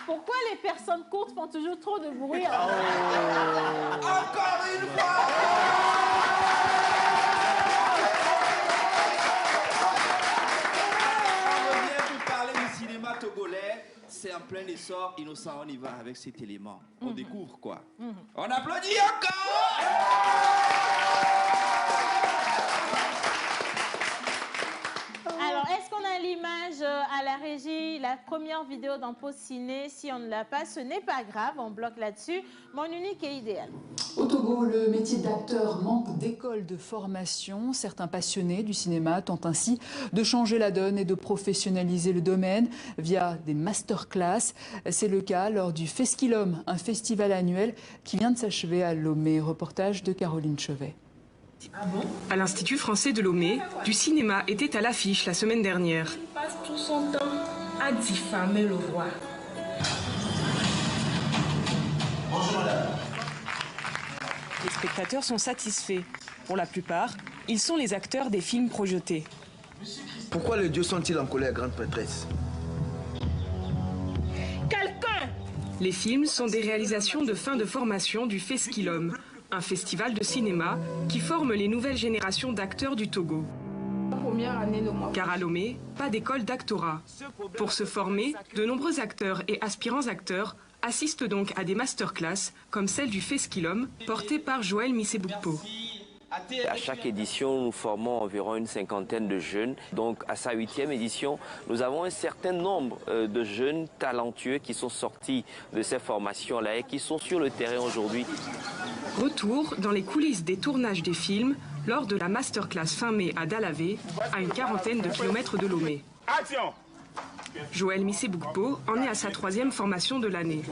Pourquoi les personnes courtes font toujours trop de bruit? Encore une fois! On revient pour parler du cinéma togolais. C'est en plein essor. Innocent, on y va avec cet élément. On découvre quoi? On applaudit encore! Alors, est-ce qu'on a l'image à la régie, la première vidéo dans Pause Ciné? Si on ne l'a pas, ce n'est pas grave, on bloque là-dessus. Mon unique est idéal. Au Togo, le métier d'acteur manque d'écoles de formation. Certains passionnés du cinéma tentent ainsi de changer la donne et de professionnaliser le domaine via des masterclass. C'est le cas lors du Fesquilum, un festival annuel qui vient de s'achever à Lomé. Reportage de Caroline Chevet. À l'Institut français de Lomé, du cinéma était à l'affiche la semaine dernière. Il passe tout son temps à diffamer le roi. Bonjour madame. Les spectateurs sont satisfaits. Pour la plupart, ils sont les acteurs des films projetés. Pourquoi les dieux sont-ils en colère, grande prêtresse? Quelqu'un! Les films sont des réalisations de fin de formation du Fesquilum, un festival de cinéma qui forme les nouvelles générations d'acteurs du Togo. Car à Lomé, pas d'école d'actorat. Pour se former, de nombreux acteurs et aspirants acteurs assistent donc à des masterclass comme celle du Fesquilum, portée par Joël Missebouko. À chaque édition, nous formons environ une cinquantaine de jeunes. Donc, à sa 8e édition, nous avons un certain nombre de jeunes talentueux qui sont sortis de ces formations-là et qui sont sur le terrain aujourd'hui. Retour dans les coulisses des tournages des films lors de la masterclass fin mai à Dalavé, à une quarantaine de kilomètres de Lomé. Action! Joël Missebouko en est à sa 3e formation de l'année.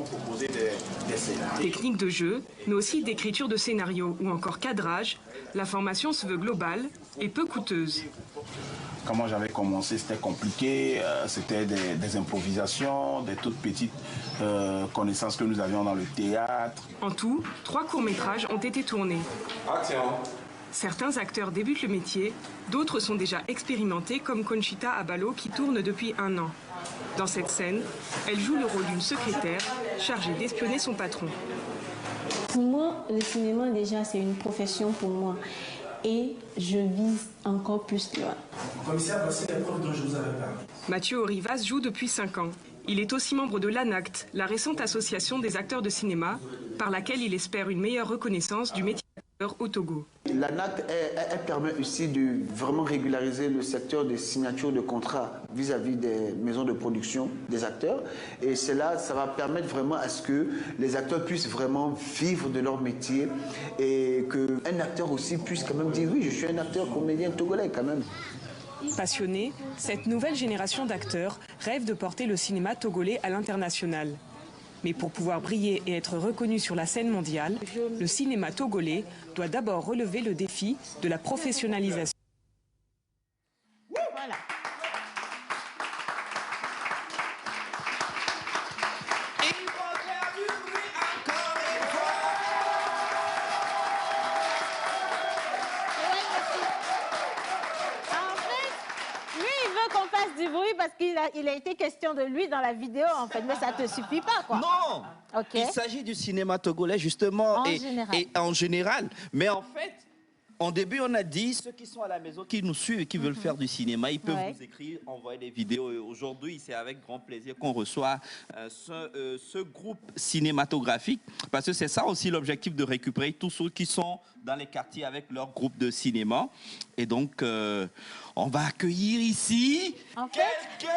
Technique de jeu, mais aussi d'écriture de scénario ou encore cadrage, la formation se veut globale et peu coûteuse. Comment j'avais commencé, c'était compliqué, c'était des improvisations, des toutes petites connaissances que nous avions dans le théâtre. En tout, 3 courts-métrages ont été tournés. Action! Certains acteurs débutent le métier, d'autres sont déjà expérimentés comme Conchita Abalo qui tourne depuis 1 an. Dans cette scène, elle joue le rôle d'une secrétaire chargée d'espionner son patron. Pour moi, le cinéma déjà c'est une profession pour moi et je vise encore plus loin. Commissaire, voici les preuves dont je vous avais parlé. Mathieu Orivas joue depuis 5 ans. Il est aussi membre de l'ANACT, la récente association des acteurs de cinéma, par laquelle il espère une meilleure reconnaissance du métier d'acteur au Togo. L'ANACT, elle permet aussi de vraiment régulariser le secteur des signatures de contrats vis-à-vis des maisons de production des acteurs. Et cela, ça va permettre vraiment à ce que les acteurs puissent vraiment vivre de leur métier et qu'un acteur aussi puisse quand même dire oui, je suis un acteur comédien togolais quand même. Passionnée, cette nouvelle génération d'acteurs rêve de porter le cinéma togolais à l'international. Mais pour pouvoir briller et être reconnu sur la scène mondiale, le cinéma togolais doit d'abord relever le défi de la professionnalisation. Voilà. Du bruit parce il a été question de lui dans la vidéo, en fait, mais ça ne te suffit pas, quoi. Non. Ok. Il s'agit du cinéma togolais, justement, et en général. Mais en fait, en début, on a dit, ceux qui sont à la maison, qui nous suivent et qui veulent faire du cinéma, ils peuvent vous écrire, envoyer des vidéos. Et aujourd'hui, c'est avec grand plaisir qu'on reçoit ce groupe cinématographique, parce que c'est ça aussi l'objectif, de récupérer tous ceux qui sont dans les quartiers avec leur groupe de cinéma. Et donc, on va accueillir ici quelqu'un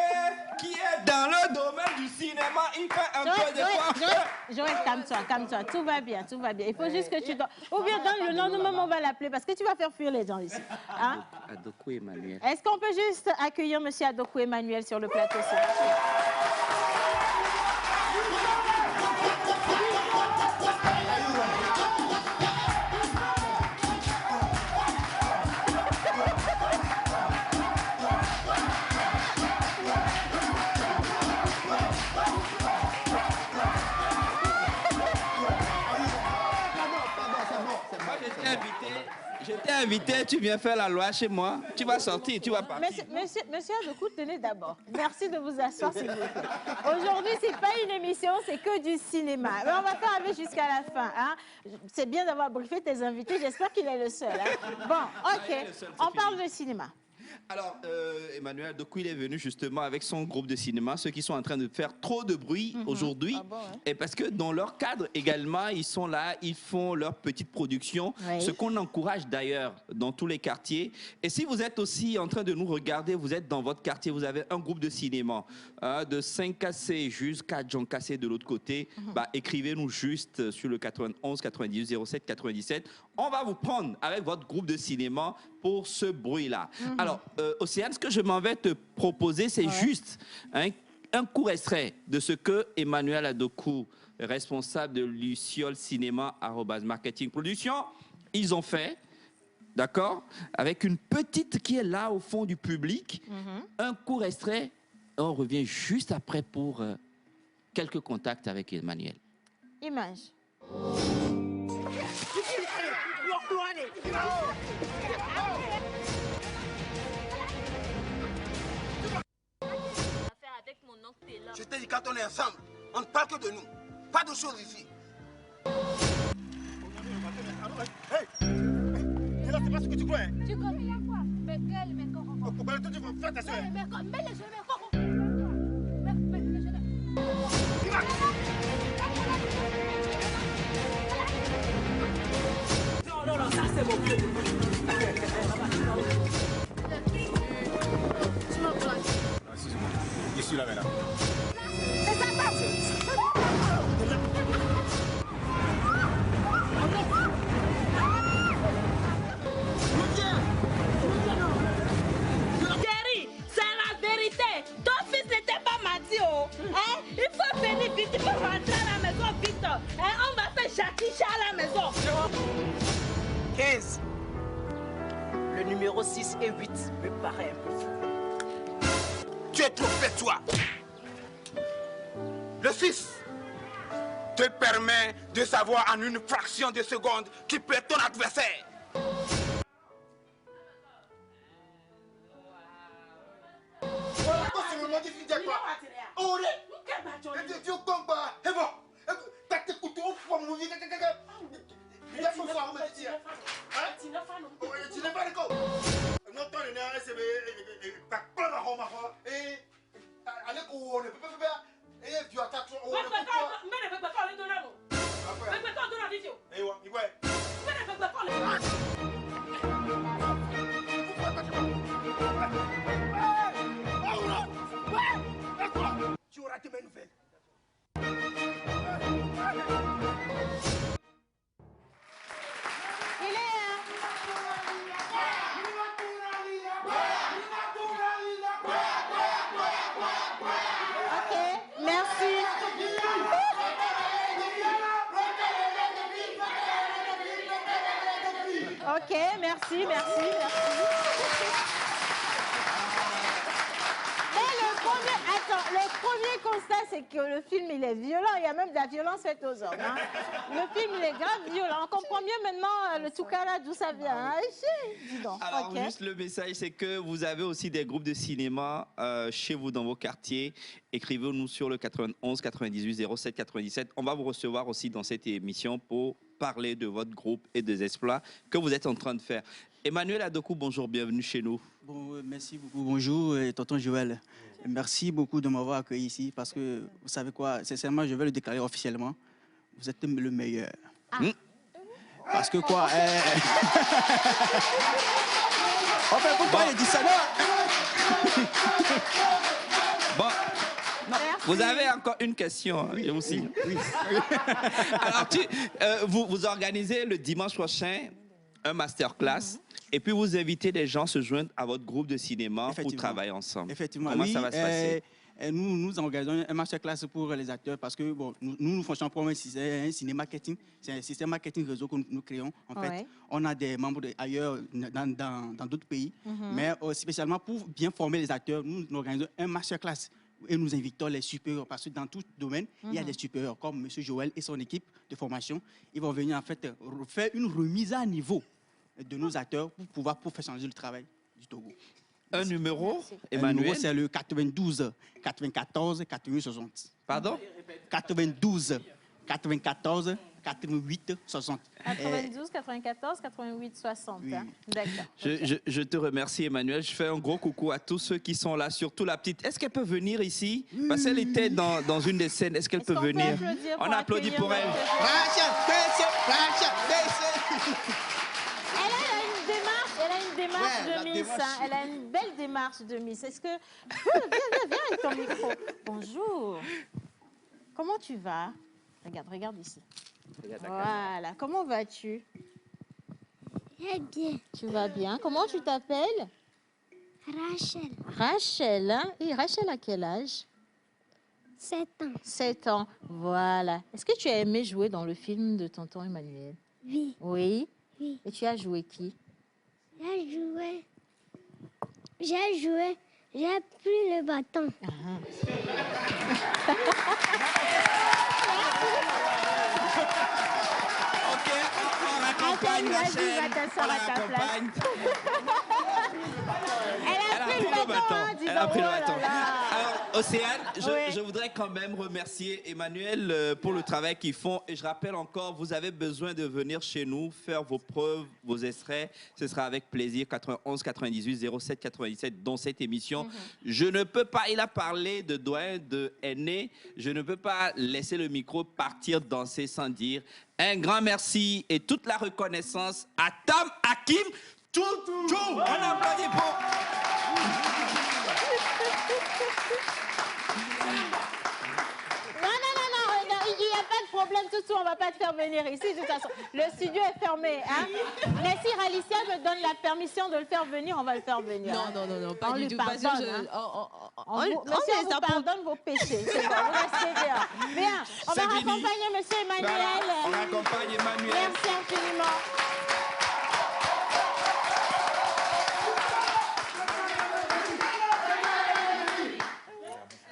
qui est dans le domaine du cinéma. Il fait un peu de Joël, calme-toi, tout va bien, tout va bien. Il faut juste que tu dois... Ou bien donne le nom, nous-mêmes on va l'appeler, parce que tu vas faire fuir les gens ici. Hein? Adokou Emmanuel. Est-ce qu'on peut juste accueillir monsieur Adokou Emmanuel sur le plateau, s'il vous plaît? J'étais invité, tu viens faire la loi chez moi, tu vas sortir, tu vas partir. Monsieur Adokou, tenez d'abord. Merci de vous asseoir, s'il vous plaît. Aujourd'hui, ce n'est pas une émission, c'est que du cinéma. Mais on va pas arriver jusqu'à la fin. Hein. C'est bien d'avoir briefé tes invités, j'espère qu'il est le seul. Hein. Bon, ok, on parle de cinéma. Alors, Emmanuel Adokou, il est venu justement avec son groupe de cinéma, ceux qui sont en train de faire trop de bruit aujourd'hui. Ah bon, hein? Et parce que dans leur cadre également, ils sont là, ils font leur petite production, ce qu'on encourage d'ailleurs dans tous les quartiers. Et si vous êtes aussi en train de nous regarder, vous êtes dans votre quartier, vous avez un groupe de cinéma de 5 cassés jusqu'à John Cassé de l'autre côté, bah, écrivez-nous juste sur le 91 98 07 97. On va vous prendre avec votre groupe de cinéma pour ce bruit-là. Alors, Océane, ce que je m'en vais te proposer, c'est juste un court extrait de ce que Emmanuel Adokou, responsable de Luciole Cinéma, @marketing production, ils ont fait, d'accord, avec une petite qui est là au fond du public. Un court extrait, on revient juste après pour quelques contacts avec Emmanuel. Image. Je t'ai dit, quand on est ensemble, on ne parle que de nous. Pas de choses ici. Hey! T'es là, c'est pas ce que tu crois, hein? Tu connais la quoi? Mais quel, mais comment? Pourquoi toi, tu vas faire attention, hein? Mais les jeunes, Non, ça c'est mon pied. Je suis là maintenant. c'est ça, Thierry, c'est la vérité. Ton fils n'était pas Mathieu. Hein? Il faut venir vite, il faut rentrer à la maison vite. Hein? On va faire Jackie à la maison. 15. Le numéro 6 et 8 me paraît un peu fou. Tu es trop bête, toi. Le 6 te permet de savoir en une fraction de seconde qui peut être ton adversaire. Tu auras tes mes nouvelles. Il est Ok, merci. Ok, merci. Et le premier... attends, le premier constat, c'est que le film, il est violent. Il y a même de la violence faite aux hommes. Hein. Le film, il est grave violent. On comprend mieux maintenant le Toukala, d'où ça vient. Hein. Dis donc. Alors, okay. juste le message, c'est que vous avez aussi des groupes de cinéma chez vous, dans vos quartiers. Écrivez-nous sur le 91 98 07 97. On va vous recevoir aussi dans cette émission pour parler de votre groupe et des exploits que vous êtes en train de faire. Emmanuel Adokou, bonjour, bienvenue chez nous. Bon, merci beaucoup. Bonjour, tonton Joël. Merci beaucoup de m'avoir accueilli ici parce que, vous savez quoi, sincèrement, je vais le déclarer officiellement. Vous êtes le meilleur. Ah. Parce que quoi Enfin, pourquoi il dit ça là? Bon. Non, vous avez encore une question, hein, aussi. Oui. Alors, vous organisez le dimanche prochain un masterclass et puis vous invitez des gens à se joindre à votre groupe de cinéma pour travailler ensemble. Effectivement. Comment ça va se passer? Nous organisons un masterclass pour les acteurs parce que bon, nous fonctionnons pour un cinéma marketing. C'est un système marketing réseau que nous créons. En fait, on a des membres ailleurs dans d'autres pays, mais spécialement pour bien former les acteurs, nous organisons un masterclass. Et nous invitons les supérieurs, parce que dans tout domaine, il y a des supérieurs, comme M. Joël et son équipe de formation. Ils vont venir en fait faire une remise à niveau de nos acteurs pour pouvoir professionnaliser le travail du Togo. Un numéro, Emmanuel? Un numéro, c'est le 92 94 88 60. Pardon? 92 94 88 60. 92 94 88 60. Oui. Hein? D'accord. Je te remercie, Emmanuel. Je fais un gros coucou à tous ceux qui sont là, surtout la petite. Est-ce qu'elle peut venir ici? Parce qu'elle était dans une des scènes. Est-ce qu'elle peut venir? On applaudit pour elle. Elle a une démarche de Miss. Hein. Elle a une belle démarche de Miss. Est-ce que... Viens avec ton micro. Bonjour. Comment tu vas? Regarde ici. Voilà. Comment vas-tu? Très bien. Tu vas bien. Comment tu t'appelles? Rachel. Rachel, hein? Et Rachel a quel âge? 7 ans. 7 ans. Voilà. Est-ce que tu as aimé jouer dans le film de tonton Emmanuel? Oui. Oui? Oui. Et tu as joué qui? J'ai pris le bâton. Ok, on accompagne Rachel. On l'accompagne. Elle a pris le bâton. Elle a pris le bâton. Alors, Océane, je voudrais quand même remercier Emmanuel pour le travail qu'ils font. Et je rappelle encore, vous avez besoin de venir chez nous, faire vos preuves, vos extraits. Ce sera avec plaisir. 91 98 07 97 dans cette émission. Je ne peux pas, il a parlé de doyen, de aîné. Je ne peux pas laisser le micro partir danser sans dire un grand merci et toute la reconnaissance à Tam Hakim. Tchou. On applaudit pour... Non, il n'y a pas de problème, Toutou, on ne va pas te faire venir ici, de toute façon. Le studio est fermé, hein. Mais si Ralicia me donne la permission de le faire venir, on va le faire venir. Non, pas on du lui tout. pardonne, Monsieur, on vous pardonne vos péchés. C'est bon, vous restez bien. Bien, on va raccompagner Monsieur Emmanuel. Voilà, on raccompagne Emmanuel. Merci infiniment.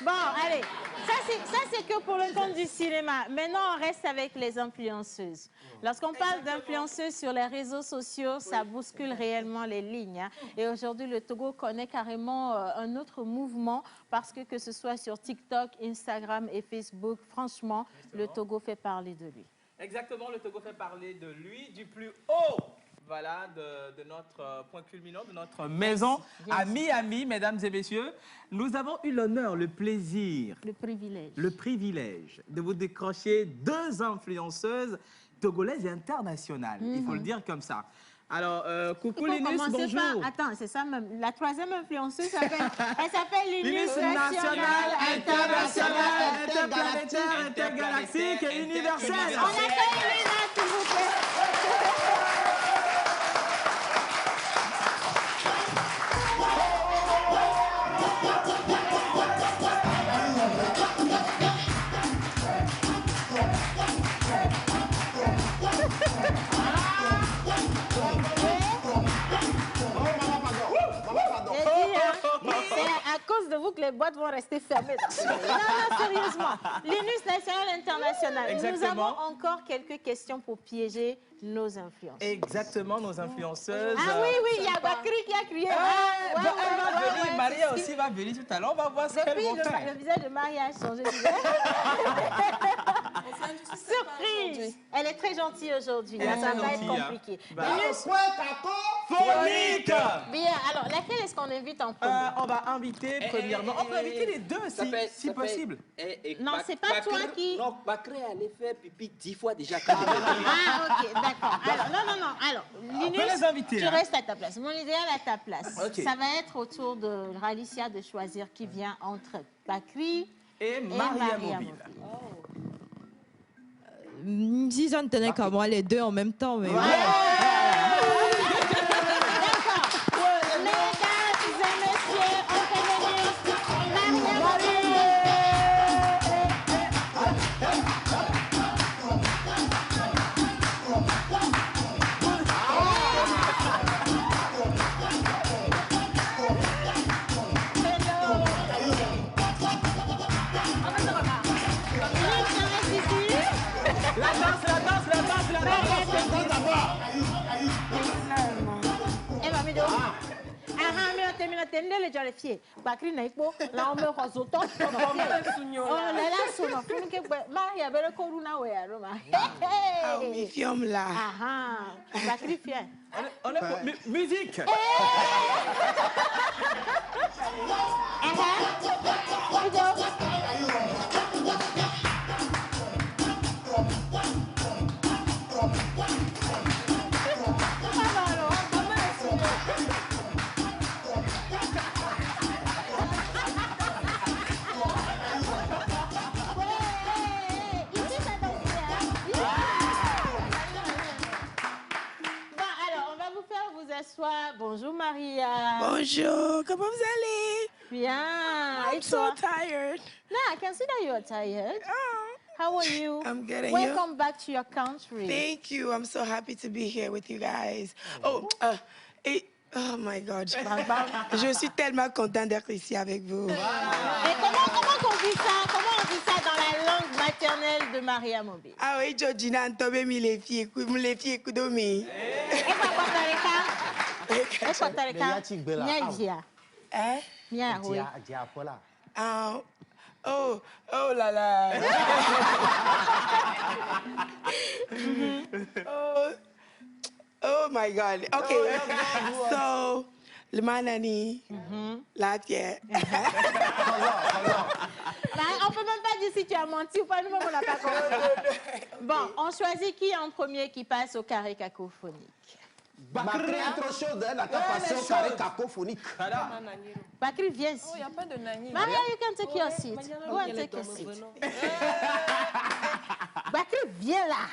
Bon, allez, ça c'est que pour le compte du cinéma. Maintenant, on reste avec les influenceuses. Lorsqu'on parle d'influenceuses sur les réseaux sociaux, ça bouscule réellement les lignes. Hein. Et aujourd'hui, le Togo connaît carrément un autre mouvement parce que ce soit sur TikTok, Instagram et Facebook, franchement, le Togo fait parler de lui. Exactement, le Togo fait parler de lui du plus haut. Voilà, de notre point culminant, de notre maison à Miami, mesdames et messieurs. Nous avons eu l'honneur, le plaisir, le privilège de vous décrocher 2 influenceuses togolaises et internationales. Il faut le dire comme ça. Alors, coucou Linus, bonjour. Attends, c'est ça même. La 3e influenceuse, elle s'appelle Linus nationale, internationale, interplanétaire, intergalactique et universelle. On accueille Lina, s'il vous plaît. C'est à cause de vous que les boîtes boîtes vont rester fermées. Non, non, sérieusement. L'INUS national international. Exactement. Nous avons encore quelques questions pour piéger nos influenceurs. Exactement, nos influenceuses. Ah oui, oui, il y a Bakri qui a crié. Elle va venir, Maria aussi va venir tout à l'heure. On va voir ce qu'elle va faire. Le visage de Maria a changé. Surprise! Elle est très gentille aujourd'hui. Ça va être compliqué. Phonique! Bien, alors laquelle est-ce qu'on invite en premier? On va inviter premièrement. On peut inviter les deux si possible. Non, c'est pas toi qui. Non, Bakri allait faire pipi 10 fois déjà. Ah, ok, d'accord. Alors, non. Alors, Linus, peut les inviter, tu hein. restes à ta place. Mon idéal à ta place. Ok. Ça va être au tour de Ralicia de choisir qui vient entre Bakri et Maria Mobile. Si ça ne tenait qu'à moi, les deux en même temps. Mais Mesdames et messieurs, on fait venir Maria Mobile. Tendele jale fie Bakri na ipo la ome khozoto oh la la sono funu ke Maria bere ko runa we aroma au mi fiom là aha Bakri fie on est pour musique Bonjour Maria. Bonjour, comment vous allez? Bien. I'm so tired. No, I can see that you are tired. How are you? I'm good. And Welcome back to your country. Thank you. I'm so happy to be here with you guys. Oh my God. Je suis tellement contente d'être ici avec vous. Et comment on dit ça? Comment on dit ça dans la langue maternelle de Maria Mobile? Ah oui, Georgina, Antobe, les filles, Kudomi. Oh là là. Oh my God. Okay. So, le manani, la pierre. On peut même pas dire si tu as menti ou pas, nous-mêmes on n'a pas compris. Bon, on choisit qui en premier qui passe au carré cacophonique? Bakri est trop chaude, elle n'a qu'à passer au carré cacophonique. Bakri, viens ici. Oh, il n'y a pas de nani. Maria, you can take your seat. Go and take your seat. Bakri, viens là.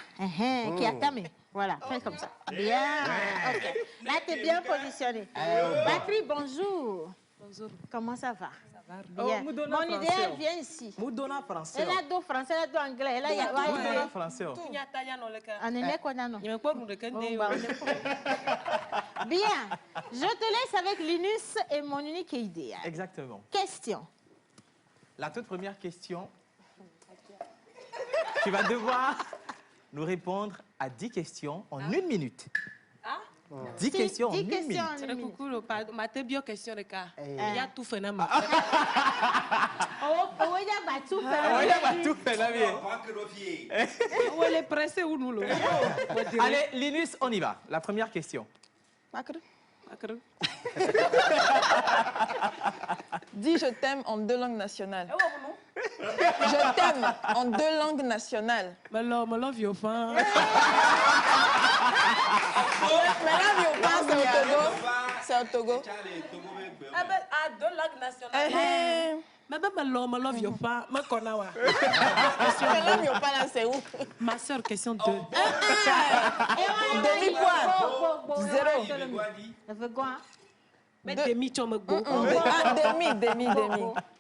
Qui a tamé. Voilà, fais comme ça. Bien. Okay. Là, tu es bien positionné. Bakri, bonjour. Bonjour. Comment ça va? Bien. Mon idéal vient ici. Moudona français. Elle a deux français, elle a deux anglais. Elle a Moudona français. Bien. Je te laisse avec Linus et mon unique idéal. Exactement. Question. La toute première question. Tu vas devoir nous répondre à 10 questions en 1 minute. 10 questions en 1 minute. C'est coucou, ma bio question de cas. Il y a tout fait. Elle est pressée ou nous? Allez, Linus, on y va. La première question. Dis je t'aime en 2 langues nationales. Je t'aime en 2 langues nationales. Mais là, me love your fan. C'est au Togo. Ah ben, à 2 langues nationales. Mais même me love your fan. Me connais wa. Me love your fan là c'est où? Ma soeur, question 2. Demi-point. 0. Ça fait quoi? Mais demi, tu me go. Demi.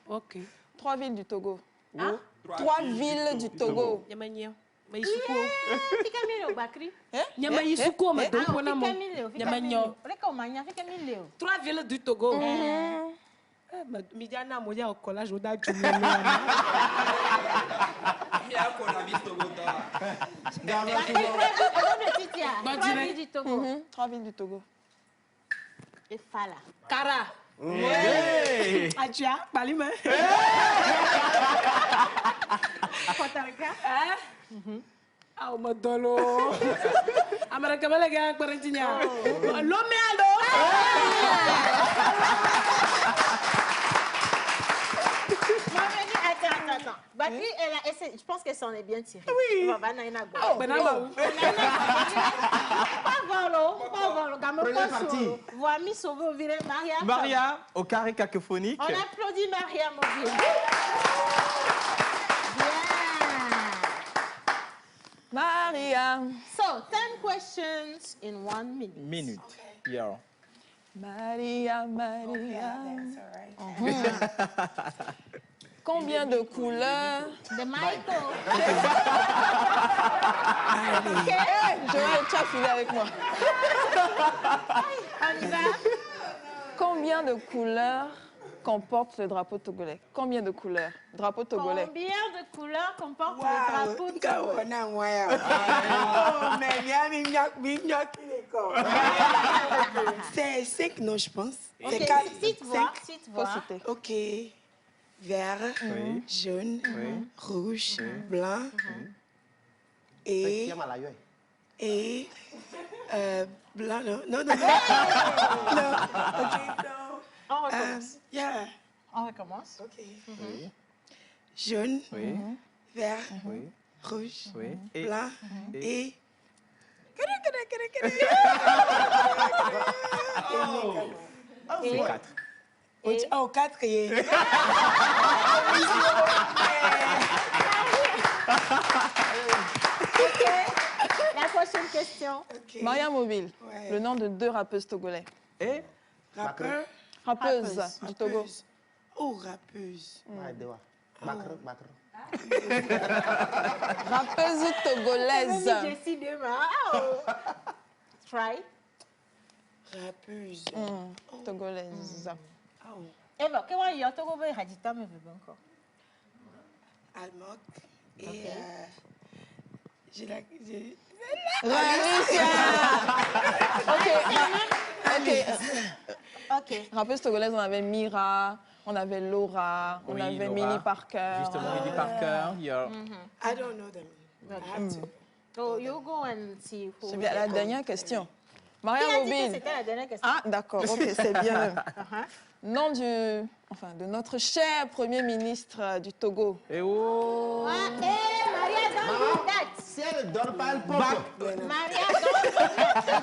Ok. 3 villes du Togo. 3 villes du Togo. Nyama Yisuko, mais donc on a mon. 3 villes du Togo. Midiana moya au collage au date. Trois villes du Togo. Et Fala. Kara. Achia, Balima. Costa Rica. Ah, o modolo. America Malega, Quarantina. Lomeado. Attends. Bakri, je pense qu'elle s'en est bien tirée. Oui. Pas Maria, au carré cacophonique. On applaudit Maria Mobile. Maria. So, 10 questions in 1 minute. Yeah. Maria. Combien de couleurs? De Michael. Joël, tu as filé avec moi. On y va. Combien de couleurs comporte le drapeau togolais? Combien de couleurs? Drapeau togolais. Combien de couleurs comporte le drapeau togolais? C'est 5, non, je pense. Ok, C'est 4. Cite voir. Ok. Vert, jaune, rouge, blanc et blanc, non. Non, ok, on recommence. Yeah. On recommence. Ok. Jaune, vert, rouge, blanc et... C'est 4. Oh, 4 et... La prochaine question. Maria Mobile, le nom de 2 rappeuses togolais. Et Rappeur. Rappeuse du Togo. Oh, rappeuse. Rappeuse togolaise. Try. Rappeuse. Togolaise. Eh ben, comment il y a Togo veut radita me veut encore. Almok. Et j'ai la... Ok. Rappeuse togolaise, on avait Mira, on avait Laura, on avait Laura. Millie Parker. Justement, Millie Parker. Yeah. I don't know them. I have to. So you go and see who. C'est bien la dernière question. Maria Qui a dit que Mobile. c'était la dernière question? Ah, d'accord, ok, c'est bien même. Nom de notre cher Premier ministre du Togo. Et oh. Maria, don't do that. Si elle ne donne pas, elle porte. Maria, don't do that.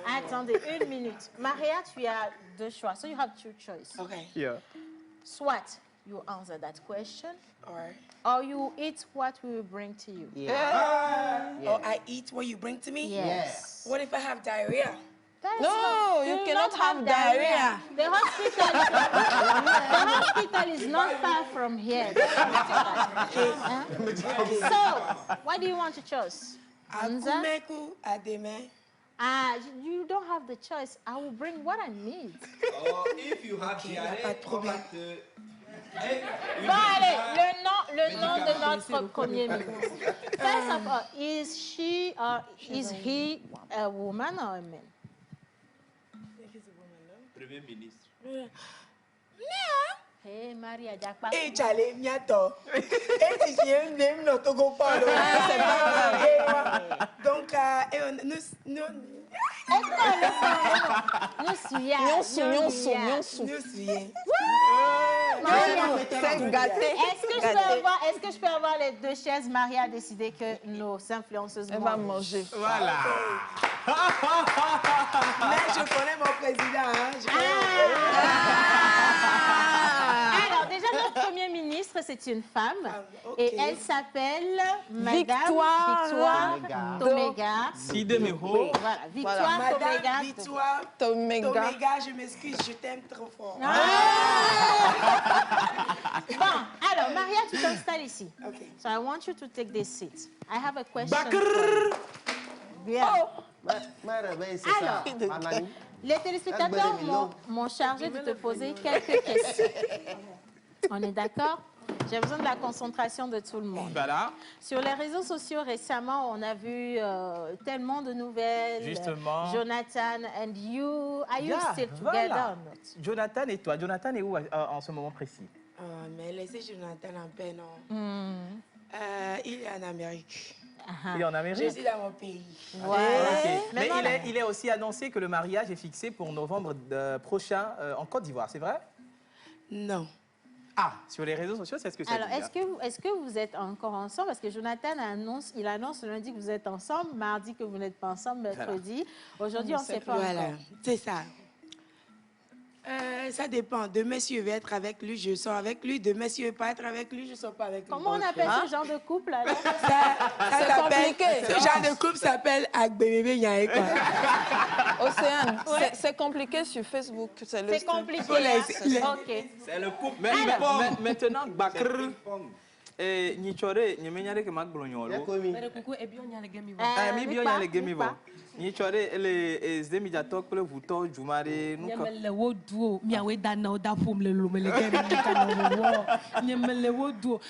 Attendez, 1 minute. Maria, tu as 2 choix. So you have 2 choices. Okay. Yeah. Soit you answer that question, or you eat what we will bring to you. Or I eat what you bring to me? Yes. What if I have diarrhea? No, you cannot have diarrhea. The hospital is not far from here. So, what do you want to choose? Akumeku ademe. You don't have the choice. I will bring what I need. If you have Pas de problème. Bon, allez, le nom de notre Premier ministre. First of all, is she or is he a woman or a man? Premier ministre. Hey, Maria, Jackpa. Et Charlie, miato. Et si j'ai un name, non, Togo pas. C'est pas grave. Donc, nous C'est gâté. Est-ce que je peux avoir les 2 chaises? Maria a décidé que nos influenceuses Elle va manger. Voilà. Mais je connais mon président. Alors, déjà, notre Premier ministre, c'est une femme. Et elle s'appelle Madame Victoire Tomega. Sidemeho. Voilà, Victoire Tomega. Victoire Tomega. Je m'excuse, je t'aime trop fort. Bon, alors, Maria, tu t'installes ici. So I want you to take this seat. I have a question. Oh, Alors, les téléspectateurs m'ont chargé de te poser quelques questions. On est d'accord? J'ai besoin de la concentration de tout le monde. Voilà. Sur les réseaux sociaux, récemment, on a vu tellement de nouvelles. Justement. Jonathan and you. Are you still together Voilà. or not? Jonathan et toi. Jonathan est où en ce moment précis? Mais laissez Jonathan en paix, non. Il est en Amérique. Il est en Amérique? Je suis dans mon pays. Okay. Mais il est aussi annoncé que le mariage est fixé pour novembre prochain en Côte d'Ivoire, c'est vrai? Non. Ah, sur les réseaux sociaux, c'est ce que ça Alors, dit. est-ce que vous êtes encore ensemble? Parce que Jonathan annonce lundi que vous êtes ensemble, mardi que vous n'êtes pas ensemble, mercredi. Aujourd'hui, on ne sait pas encore. Voilà, c'est ça. Ça dépend. Demain, si je vais être avec lui, je sors avec lui. Demain, si je ne veux pas être avec lui, je ne sors pas avec lui. Comment on appelle ce genre de couple, alors? C'est compliqué. Ce genre de couple s'appelle Agbébébé Nyaé. Océane, c'est compliqué sur Facebook. C'est compliqué. OK. C'est le couple. Maintenant, Bakr. Et Nichore, Nimenyare que Magblonyolo. Nichore, les Zemidatok, le Vuto, Jumare, nous.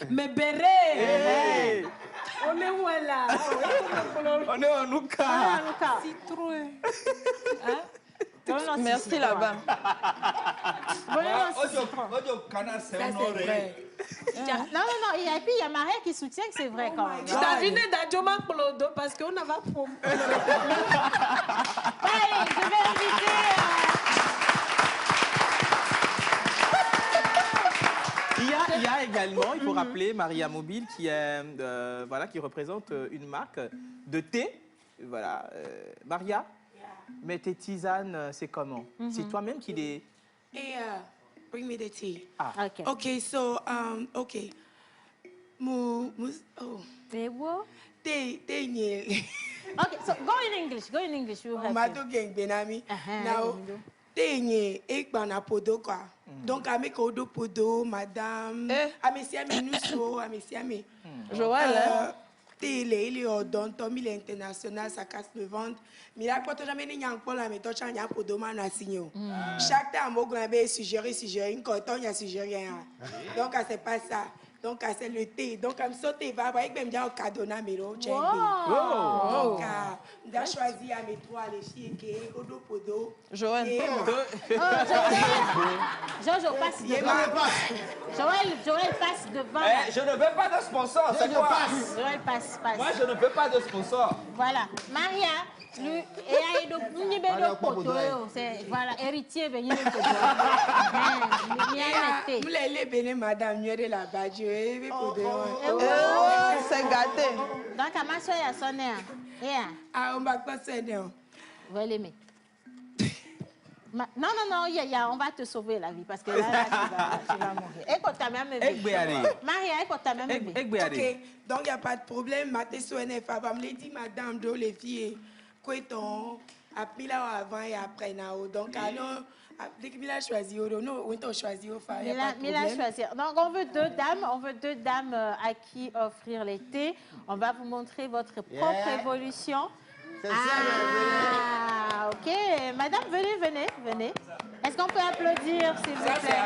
Mais béré! On est où là? On est en Nouka. Citrouille. Merci là-bas. Non, et puis il y a Maria qui soutient que c'est vrai quand même. Tu t'as venu d'Adjoma Plodo parce qu'on a va pour. Allez, je vais inviter. Il y a également, il faut rappeler, Maria Mobile qui est, voilà, qui représente une marque de thé. Voilà, Maria. Mais tes tisanes, c'est comment? C'est toi-même qui les... Bring me the tea. Okay. Okay, so, okay. Oh. Okay, so go in English. Go in English. You have to. Benami. Now, tenye ekbana podo kwa. Donc, avec odo podo, madame. Amesiame nuso, amesiame. Joël. Il est odonto, il est international, ça casse le ventre. Mais là, quand jamais n'y a pas la méthode, il y a pour demander à signer. Chaque temps, on a suggéré, une coton, il y a suggéré. Donc, c'est pas ça. Donc, c'est le thé. Donc, comme ça, tu vas voir, même déjà au cadeau, numéro, donc, on a choisi à mes trois, les filles, qui est Odo Podo. Joël. Jojo passe devant. Joël passe devant. Je ne veux pas de sponsor, c'est quoi? Joël passe. Moi, je ne veux pas de sponsor. Voilà. Maria, lui, c'est voilà, héritier, madame, c'est gâté. Donc, à ma soeur, il y a sonné. Ah, on va pas sonner. Vous allez l'aimer. Non, Yaya, on va te sauver la vie parce que là tu vas mourir. Écoute, ta même Maria, écoute, ta même Ok, donc il n'y a pas de problème. Ma soeur femme me dit, madame, de les filles, quoi ton, après là avant et après now. Donc, alors, dès que Mila choisit, non, on t'a choisi au phare. Mila choisir. Donc, on veut deux dames à qui offrir les thés. On va vous montrer votre propre évolution. Ah, ok. Madame, venez. Est-ce qu'on peut applaudir, s'il vous plaît?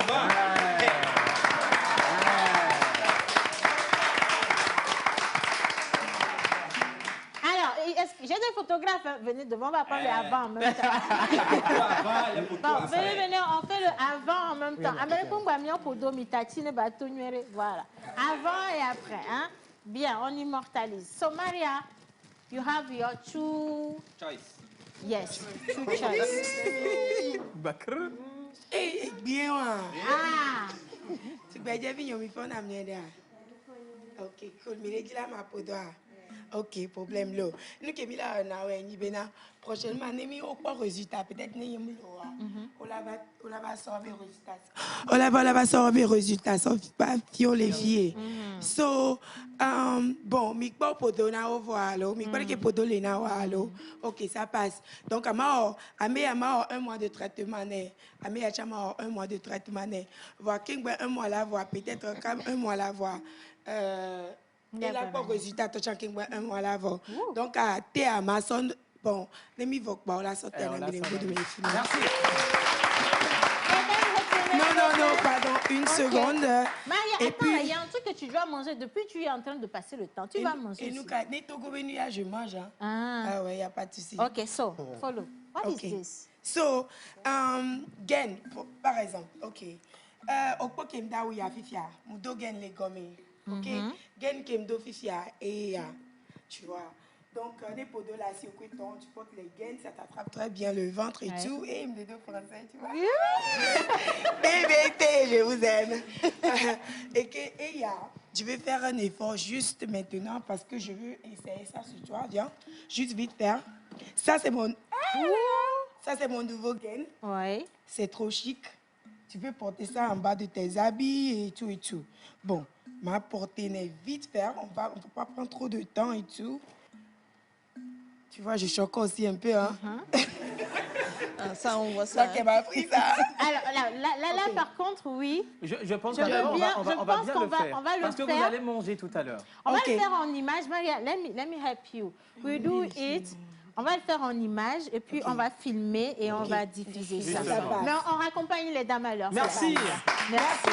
Alors, j'ai des photographes. Venez devant, on va prendre le avant en même temps. Bon, venez, on fait le avant en même temps. Voilà. Avant et après. Hein? Bien, on immortalise. So, Maria, you have your two choice. Yes, two choice. Bakr. Eh, bien. Ah. Tu peux dire que je vais amener là. Ok, cool. Mais je ma podoa. Ok, problème là. Nous qui là na ouais bena prochainement nemi au pas résultat peut-être n'est on la va sortir résultat. On va sortir résultat sauf pas les filles. So bon, mi pas podo na au voir là, mi pas que podo les na alors. OK, ça passe. Donc à un mois de traitement né. À un mois de traitement né. Voir un mois la voir peut-être comme un mois la voir. Il n'a pas résultat, tu as un mois avant. Donc, à Amazon, Bon, let me vote. Bon, la sorte de la Merci. Non, pardon, une seconde. Maria, Et attends, puis- il y a un truc que tu dois manger. Depuis, tu es en train de passer le temps. Tu vas manger. Et nous, aussi. quand Togo venu, je mange. Hein. Ah ouais, il n'y a pas de souci. OK, so, follow. What is this? So, gen, par exemple, OK. Au point qu'il me da où il y a fifia, mudo gen les gommés. OK? Gen qui me do fifia et tu vois. Donc, les podos là, si au coton, tu portes les gaines, ça t'attrape très bien le ventre et tout. Et il me dit français, tu vois. Bébé, je vous aime. Et je vais faire un effort juste maintenant parce que je veux essayer ça sur toi. Viens, juste vite faire. Ça, c'est mon... Ça, c'est mon nouveau gain. Ouais. C'est trop chic. Tu peux porter ça en bas de tes habits et tout et tout. Bon, ma portée n'est vite faire. On ne peut pas prendre trop de temps et tout. Tu vois, je choque aussi un peu, hein. Ça, on voit ça. Ça qu'elle m'a pris, ça. Alors, là, par contre, oui. Je pense Je qu'on veux va bien- bien je le pense faire. qu'on va le Parce que vous faire. allez manger tout à l'heure. On va le faire en image. Maria, let me help you. We do it. On va le faire en image et puis on va filmer et on va diffuser ça. Justement. Mais on raccompagne les dames à l'heure. Merci. Merci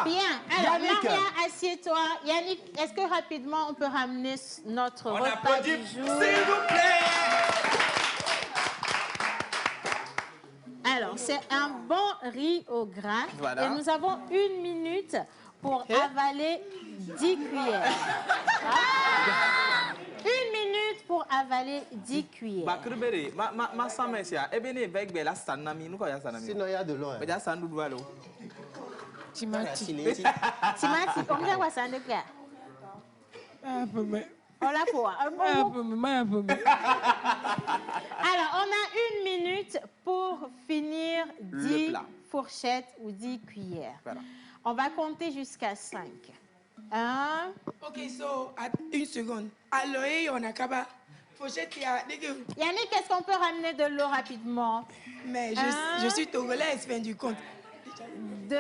Bien. Alors, Yannick. Maria, assieds-toi. Yannick, est-ce que rapidement on peut ramener notre repas du jour? S'il vous plaît. Alors, c'est un bon riz au gras. Voilà. Et nous avons 1 minute pour avaler 10 cuillères. 1 minute pour avaler 10 cuillères. Bakrubere, ma samesia, ebene beg bela sanami, nous quoi sanami. Sinon, il y a de l'eau. Mais ya sandu doualo. Timati, on vient voir ça, les gars. On l'a pour. Alors, on a 1 minute pour finir 10 fourchettes ou 10 cuillères. Voilà. On va compter jusqu'à 5. 1. OK, so, 1 seconde. Alors, on a qu'à fourchette, Yannick, est-ce qu'on peut ramener de l'eau rapidement? Mais je suis togolaise, fin du compte. 2.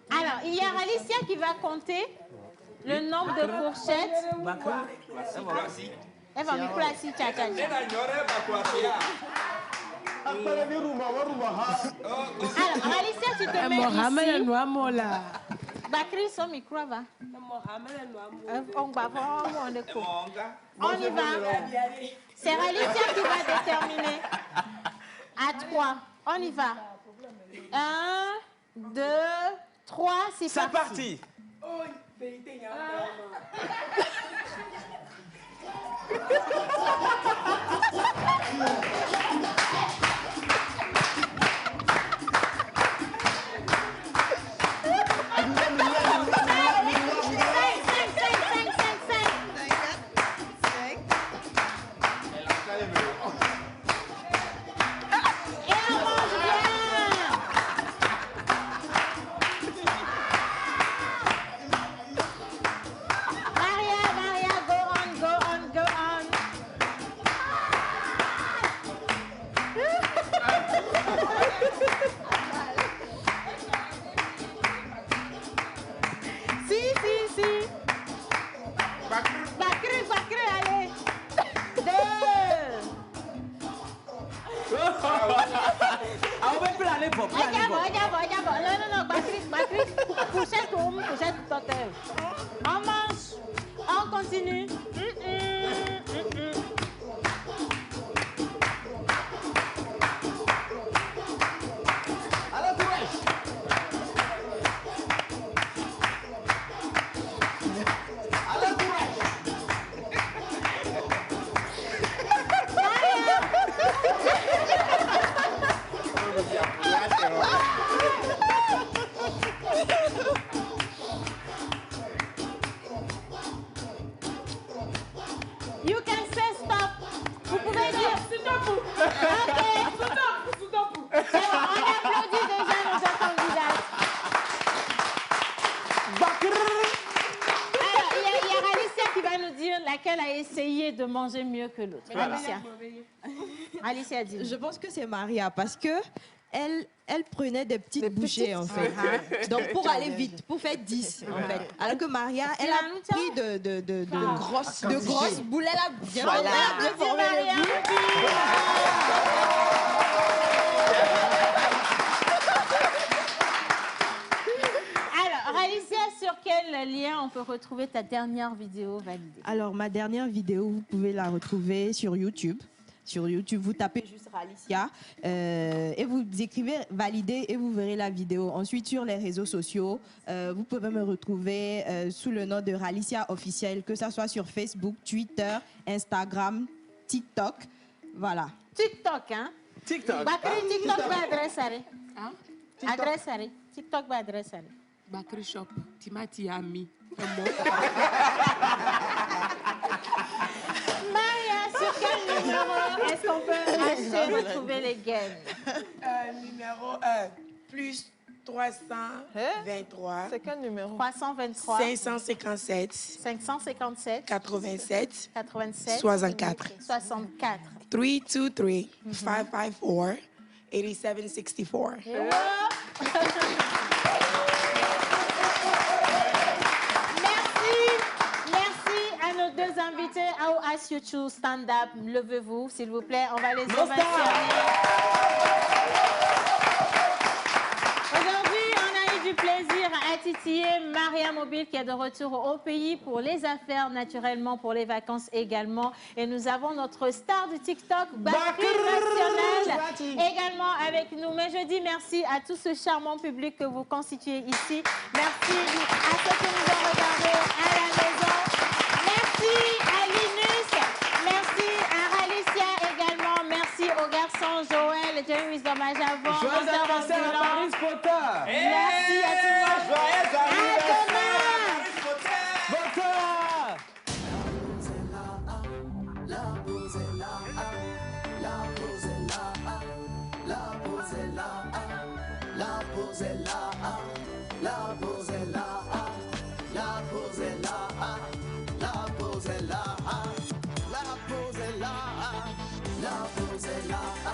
Alors, il y a Alicia qui va compter le nombre de fourchettes. Elle va me placer, tcha, tcha, tcha. Alors, Alicia, tu te mets ici. Bakri, son micro va. On y va. C'est Alicia qui va déterminer. À 3. On y va. 1, 2, 3, c'est parti. Oh, vérité, Maria, go on. Si. Bakri, allez. 2. On va planer pour Non, Bakri. Fourchette totale. On mange. On continue. You can say stop. Vous pouvez dire stop. OK. Stop. C'est bon, on applaudit déjà nos candidats. Alors, il y a Alicia qui va nous dire laquelle a essayé de manger mieux que l'autre. Alicia dit. Je pense que c'est Maria parce que elle prenait des petites bouchées en fait. Donc pour aller vite, pour faire 10 en fait. Alors que Maria, elle a pris de grosses boules. Elle a bien formé les boules. Alors, Alicia, sur quel lien on peut retrouver ta dernière vidéo validée? Alors, ma dernière vidéo, vous pouvez la retrouver sur YouTube. Sur YouTube, vous tapez juste Ralicia et vous écrivez valider et vous verrez la vidéo. Ensuite, sur les réseaux sociaux, vous pouvez me retrouver sous le nom de Ralicia officiel, que ce soit sur Facebook, Twitter, Instagram, TikTok. Voilà. TikTok, hein? TikTok. Bakri, TikTok va adresse. Adresse. TikTok va adresse. Bakri Shop, Timati Ami. Maria, sur quel numéro est-ce qu'on peut acheter, retrouver les gaines? Numéro 1, plus 323. C'est quel numéro? 323. 557. 557. 87. 87. 64. 64. 323 554 8764. Merci à nos deux invités. How ask you to stand up? Levez-vous, s'il vous plaît. On va les ovationner. Aujourd'hui, on a eu du plaisir à titiller Maria Mobile qui est de retour au pays pour les affaires, naturellement, pour les vacances également. Et nous avons notre star du TikTok, Bakri National, également avec nous. Mais je dis merci à tout ce charmant public que vous constituez ici. Merci à ceux qui nous ont regardés à la maison. Merci à Linus. Merci à Ralicia également. Merci aux garçons Joël, Jerry Wisdom à Javon. Joyeux anniversaire à Paris Potter. Merci à tout le monde. Joyeux anniversaire La pose est là, la pose est là, la pose est là, la pose est là, la pose est là, la pose est là, la pose est là, la pose est là, la pose est là.